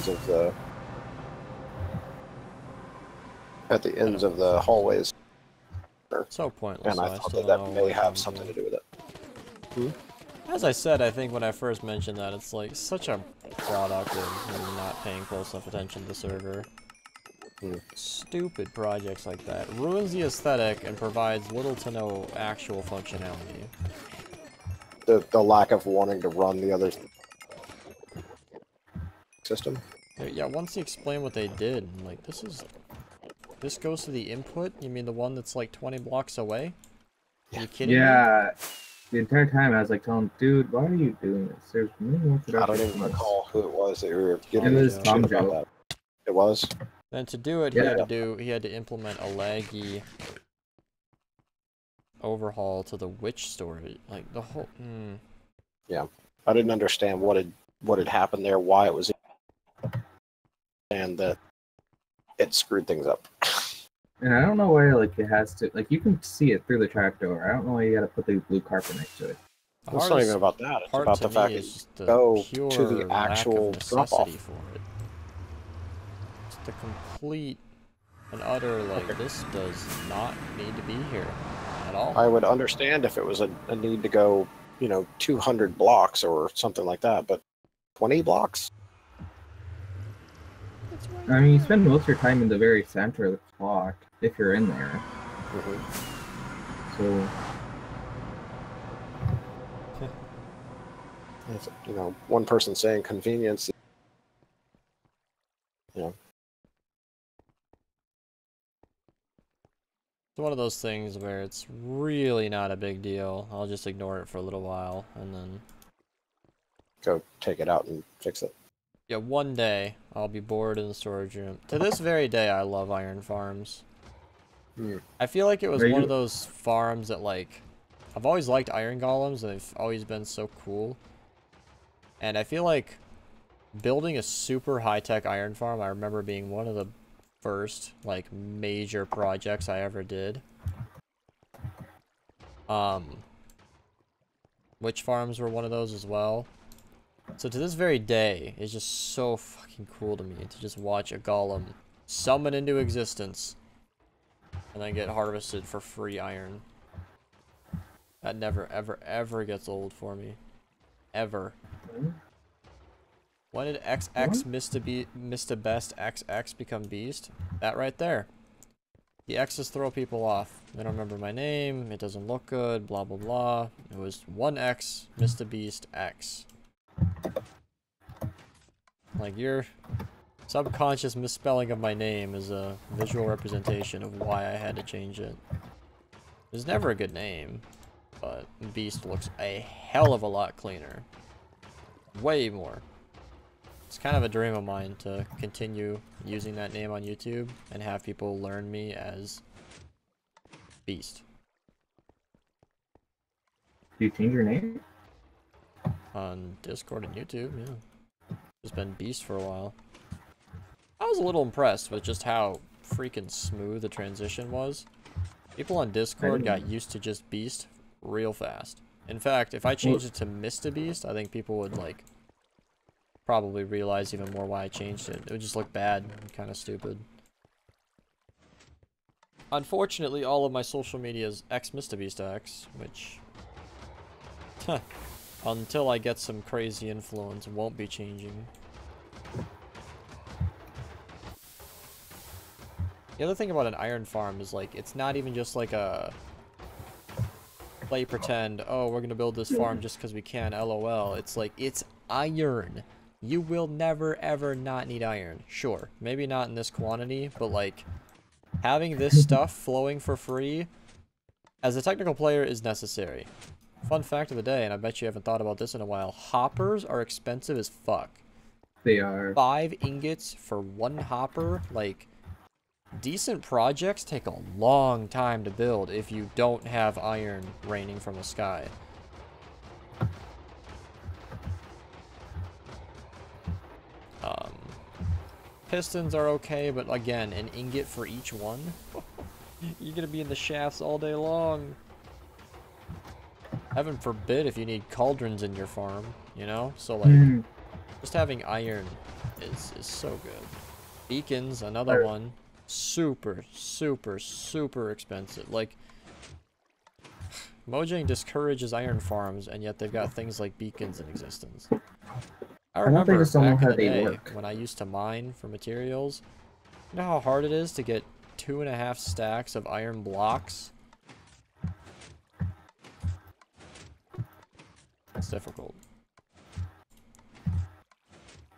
the ends of the hallways. So pointless. And I thought that may have something to do with it. As I said, I think when I first mentioned that, it's like such a product of not paying close enough attention to the server. Stupid projects like that. Ruins the aesthetic and provides little to no actual functionality. The lack of wanting to run the other system. Yeah, once you explain what they did, like, this goes to the input? You mean the one that's like 20 blocks away? Are you kidding me? Yeah. The entire time I was like telling him, dude, why are you doing this? There's many more I don't even recall who it was that you were getting It was shit Tom about Joe. that. It was? Then to do it, he had to implement a laggy overhaul to the witch story. Like the whole Yeah. I didn't understand what had happened there, why it was, and that it screwed things up. And I don't know why, like, it has to, like, you can see it through the trapdoor. I don't know why you gotta put the blue carpet next to it. It's not even about that. It's about the fact that you go to the actual drop-off. For it. It's the complete and utter, like, this does not need to be here at all. I would understand if it was a need to go, 200 blocks or something like that, but 20 blocks? I mean, you spend most of your time in the very center of the clock, if you're in there. So... It's, one person saying convenience. It's one of those things where it's really not a big deal. I'll just ignore it for a little while and then go take it out and fix it. Yeah, one day I'll be bored in the storage room. To this very day, I love iron farms. I feel like it was one of those farms that, like, I've always liked iron golems, and they've always been so cool. And I feel like building a super high-tech iron farm, I remember being one of the first, like, major projects I ever did. Witch farms were one of those as well. So to this very day, it's just so fucking cool to me to just watch a golem summon into existence and then get harvested for free iron. That never, ever, ever gets old for me. Ever. When did XX Mr. Best XX become Beast? That right there. The X's throw people off. They don't remember my name, it doesn't look good, blah blah blah. It was 1X Mr. Beast X. Like, your subconscious misspelling of my name is a visual representation of why I had to change it. It's never a good name, but Beast looks a hell of a lot cleaner. Way more. It's kind of a dream of mine to continue using that name on YouTube and have people learn me as Beast. Do you change your name? On Discord and YouTube, yeah. It's been Beast for a while. I was a little impressed with just how freaking smooth the transition was. People on Discord got used to just Beast real fast. In fact, if I changed it to Mr. Beast, I think people would, like, probably realize even more why I changed it. It would just look bad and kind of stupid. Unfortunately, all of my social media is x which, until I get some crazy influence, won't be changing. The other thing about an iron farm is, like, it's not even just like a play pretend, oh, we're gonna build this farm just because we can, lol. It's like, it's iron. You will never, ever not need iron. Sure, maybe not in this quantity, but, like, having this stuff flowing for free as a technical player is necessary. Fun fact of the day, and I bet you haven't thought about this in a while, hoppers are expensive as fuck. They are. 5 ingots for 1 hopper, like, decent projects take a long time to build if you don't have iron raining from the sky. Pistons are okay, but again, an ingot for each one? You're gonna be in the shafts all day long. Heaven forbid if you need cauldrons in your farm, you know? So, like, just having iron is so good. Beacons, another one. Super, super, super expensive. Like, Mojang discourages iron farms, and yet they've got things like beacons in existence. I remember back in the day when I used to mine for materials. You know how hard it is to get 2.5 stacks of iron blocks? It's difficult.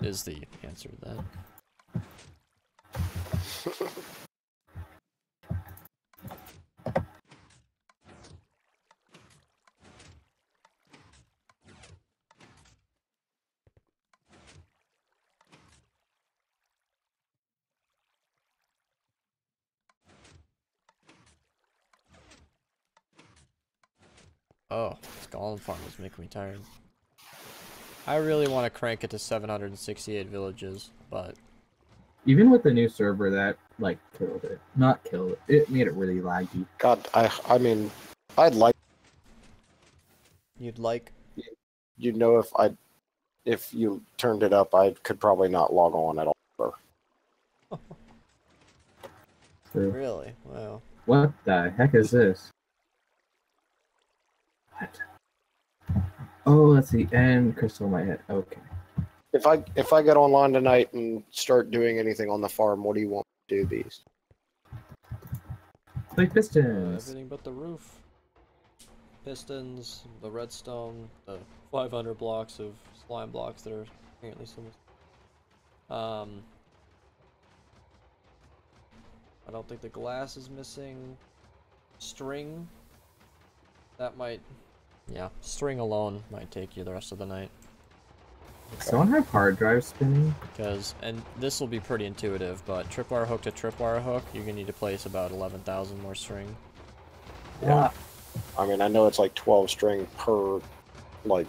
Is the answer to that. Oh, this golem farm is making me tired. I really want to crank it to 768 villages, but... Even with the new server, that, like, killed it. Not killed it. It made it really laggy. God, I mean, I'd like... You'd like? You'd know if you turned it up, I could probably not log on at all. Really? Wow. What the heck is this? What? Oh, let's see. And crystal in my head. Okay. If I get online tonight and start doing anything on the farm, what do you want to do these? Like pistons. Everything but the roof. Pistons, the redstone, the 500 blocks of slime blocks that are apparently so much. I don't think the glass is missing. String. That might... Yeah, string alone might take you the rest of the night. Does someone have hard drive spinning? Because, and this will be pretty intuitive, but tripwire hook to tripwire hook, you're gonna need to place about 11,000 more string. Yeah. I mean, I know it's like 12 string per, like,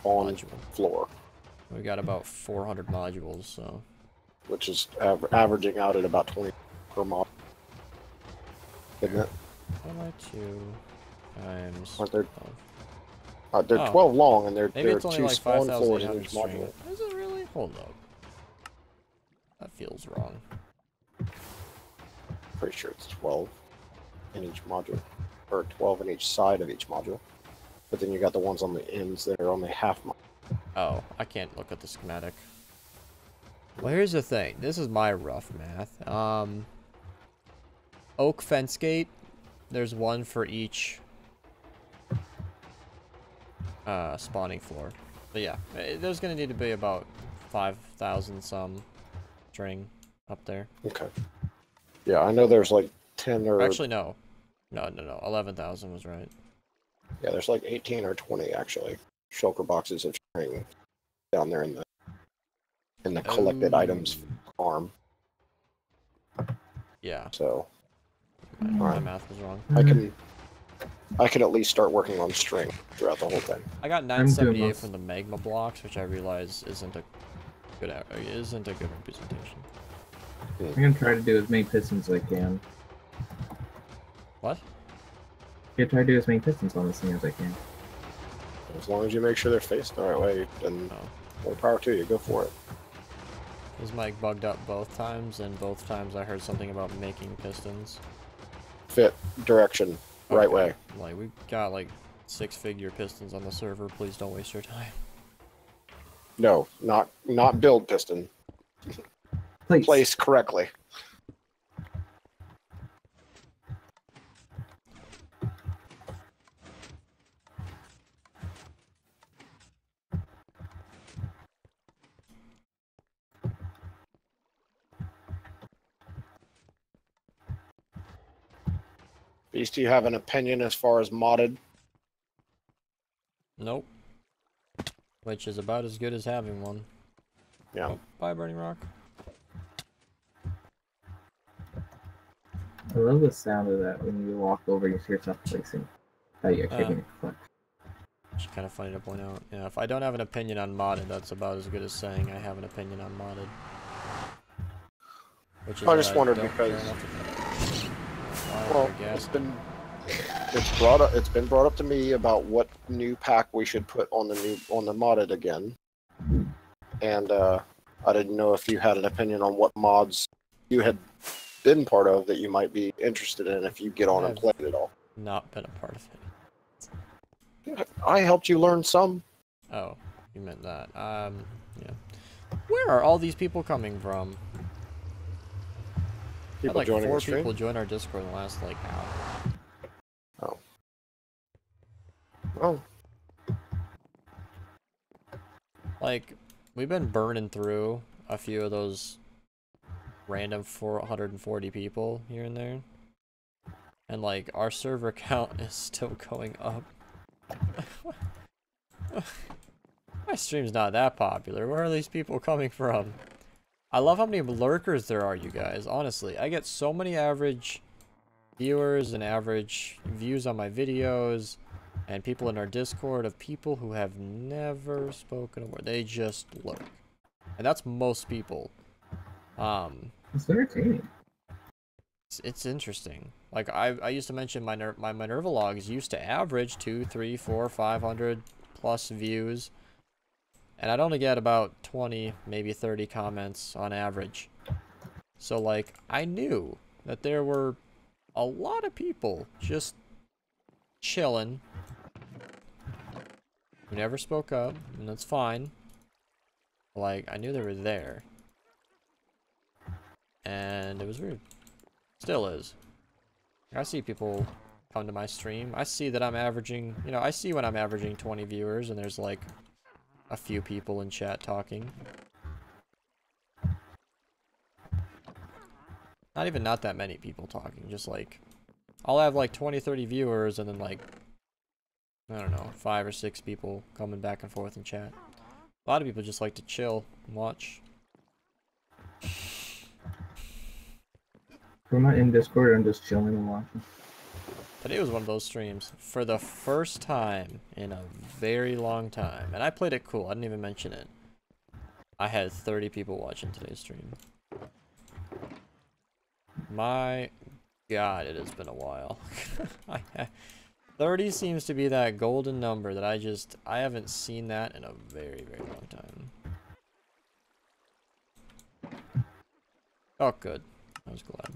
on module floor. We got about 400 modules, so... Which is averaging out at about 20 per mod. Isn't it? 2 times... Aren't there... 12. They're 12 long, and they're Maybe it's only 2 like spawn floors in 5,800 each string. module. Is it really? Hold up. That feels wrong. Pretty sure it's 12 in each module. Or 12 in each side of each module. But then you got the ones on the ends that are only half module. Oh, I can't look at the schematic. Well, here's the thing. This is my rough math. Oak fence gate. There's one for each spawning floor. But yeah, there's gonna need to be about 5,000 some string up there. Okay. Yeah, I know there's like 10 or... Actually, no. No. 11,000 was right. Yeah, there's like 18 or 20 actually. Shulker boxes of string down there in the collected items farm. Yeah. So My math was wrong. I can at least start working on string throughout the whole thing. I got 978 from the magma blocks, which I realize isn't a good representation. I'm gonna try to do as many pistons as I can. What? I'm gonna try to do as many pistons on this thing as I can. As long as you make sure they're faced the right way, then more power to you. Go for it. His mic bugged up both times, and both times I heard something about making pistons. fit direction, right way. Like, we got like 6-figure pistons on the server. Please don't waste your time. No, not build piston. Place correctly. Beast, do you have an opinion as far as modded? Nope. Which is about as good as having one. Yeah. Oh, bye, Burning Rock. I love the sound of that when you walk over, you hear stuff placing. That you're hitting it. It's kind of funny to point out. Yeah, if I don't have an opinion on modded, that's about as good as saying I have an opinion on modded. Which is I just wondered because, well, it's been brought up to me about what new pack we should put on the modded again, and I didn't know if you had an opinion on what mods you had been part of that you might be interested in if you get on and play it all. Not been a part of it. I helped you learn some. Oh, you meant that. Yeah. Where are all these people coming from? People like joining 4 the stream? people joined our Discord in the last like hour. Oh. Oh. Like, we've been burning through a few of those random 440 people here and there. And like, our server count is still going up. My stream's not that popular. Where are these people coming from? I love how many lurkers there are, you guys. Honestly, I get so many average viewers and average views on my videos, and people in our Discord of people who have never spoken a word. They just lurk, and that's most people. It's entertaining. It's interesting. Like I used to mention my Minerva logs used to average 200, 300, 400, 500 plus views. And I'd only get about 20, maybe 30 comments on average. So, like, I knew that there were a lot of people just chilling who never spoke up, and that's fine. Like, I knew they were there. And it was weird. Still is. I see people come to my stream. I see that I'm averaging, you know, I see when I'm averaging 20 viewers and there's like a few people in chat talking. Not that many people talking, just like, I'll have like 20, 30 viewers and then like, I don't know, 5 or 6 people coming back and forth in chat. A lot of people just like to chill and watch. I'm not in Discord, I'm just chilling and watching. Today was one of those streams for the first time in a very long time. And I played it cool, I didn't even mention it. I had 30 people watching today's stream. My God, it has been a while. 30 seems to be that golden number that I haven't seen that in a very, very long time. Oh, good. I was glad.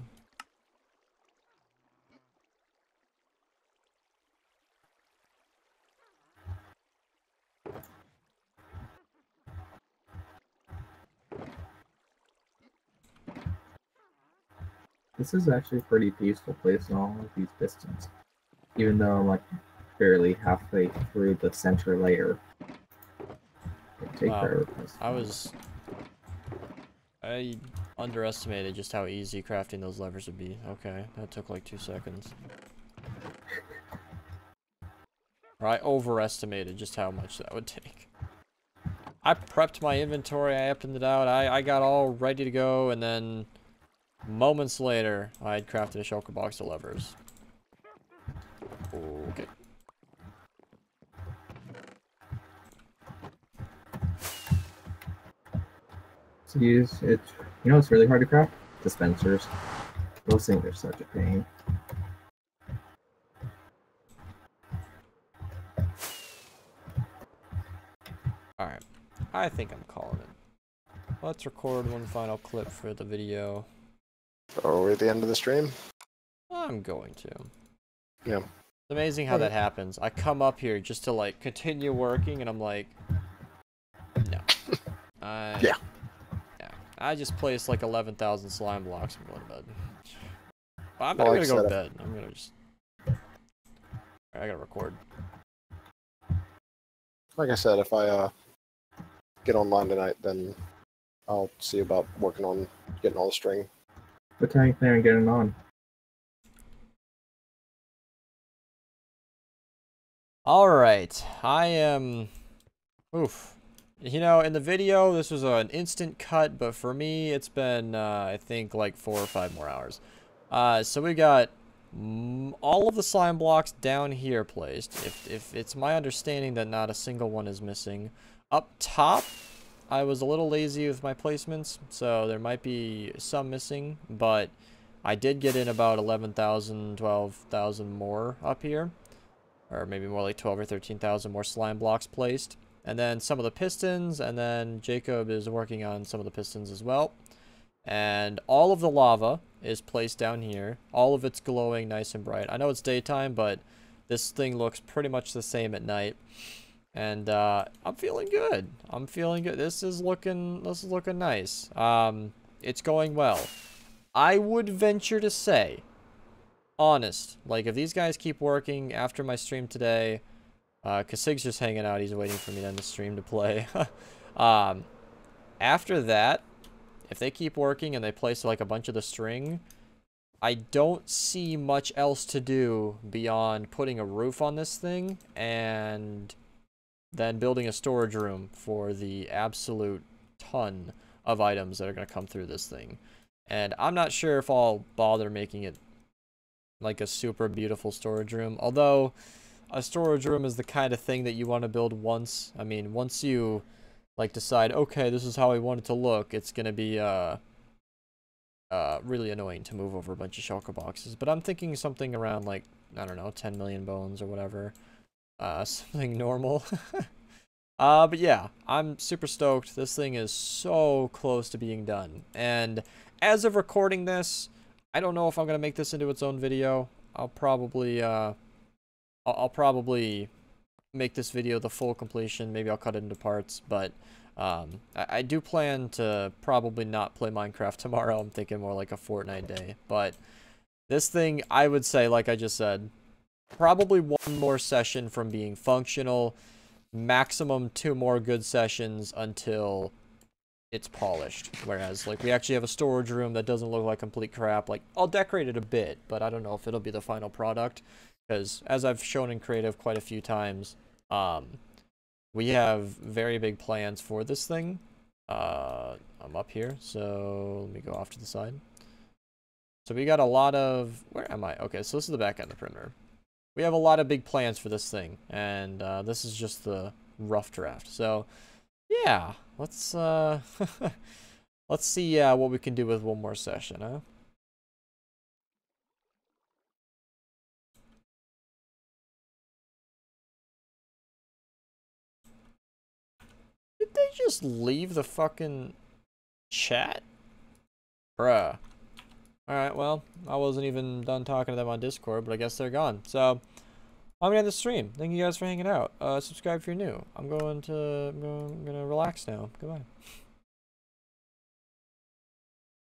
This is actually a pretty peaceful place in all of these pistons. Even though I'm like barely halfway through the center layer. Wow. I underestimated just how easy crafting those levers would be. Okay, that took like 2 seconds. Or I overestimated just how much that would take. I prepped my inventory, I emptied it out, I got all ready to go, and then moments later, I had crafted a shulker box of levers. Okay. To use it, you know, it's really hard to craft dispensers. Those things are such a pain. Alright, I think I'm calling it. Let's record one final clip for the video. Are we at the end of the stream? I'm going to. Yeah. It's amazing how that happens. I come up here just to like continue working, and I'm like, no. Yeah. I just placed like 11,000 slime blocks. I'm going to bed. I'm Well, not like gonna go I to said, bed. I'm gonna just. I gotta record. Like I said, if I get online tonight, then I'll see about working on getting all the string. What time are you planning on getting on? Alright, I am... Oof. You know, in the video, this was an instant cut, but for me, it's been, I think, like 4 or 5 more hours. So we got all of the slime blocks down here placed. If it's my understanding that not a single one is missing. Up top, I was a little lazy with my placements, so there might be some missing, but I did get in about 11,000, 12,000 more up here. Or maybe more like 12 or 13,000 more slime blocks placed. And then some of the pistons, and then Jacob is working on some of the pistons as well. And all of the lava is placed down here. All of it's glowing nice and bright. I know it's daytime, but this thing looks pretty much the same at night. And I'm feeling good. I'm feeling good. This is looking nice. It's going well. I would venture to say, honest, like if these guys keep working after my stream today, cause Sig's just hanging out, he's waiting for me to end the stream to play. After that, if they keep working and they place like a bunch of the string, I don't see much else to do beyond putting a roof on this thing and then building a storage room for the absolute ton of items that are going to come through this thing. And I'm not sure if I'll bother making it like a super beautiful storage room, although a storage room is the kind of thing that you want to build once. I mean, once you like decide, okay, this is how I want it to look, it's gonna be really annoying to move over a bunch of shulker boxes. But I'm thinking something around like, I don't know, 10 million bones or whatever, something normal. But yeah, I'm super stoked. This thing is so close to being done, and as of recording this, I don't know if I'm gonna make this into its own video. I'll probably make this video the full completion. Maybe I'll cut it into parts, but I do plan to probably not play Minecraft tomorrow. I'm thinking more like a Fortnite day. But this thing, I would say, like I just said, probably one more session from being functional, maximum 2 more good sessions until it's polished. Whereas, like, we actually have a storage room that doesn't look like complete crap. Like, I'll decorate it a bit, but I don't know if it'll be the final product. Because, as I've shown in creative quite a few times, we have very big plans for this thing. I'm up here, so let me go off to the side. So we got a lot of... Where am I? Okay, so this is the back end of the perimeter. We have a lot of big plans for this thing, and this is just the rough draft. So, yeah, let's let's see what we can do with one more session, huh? Did they just leave the fucking chat? Bruh. Alright, well, I wasn't even done talking to them on Discord, but I guess they're gone. So, I'm gonna end the stream. Thank you guys for hanging out. Subscribe if you're new. I'm gonna relax now. Goodbye.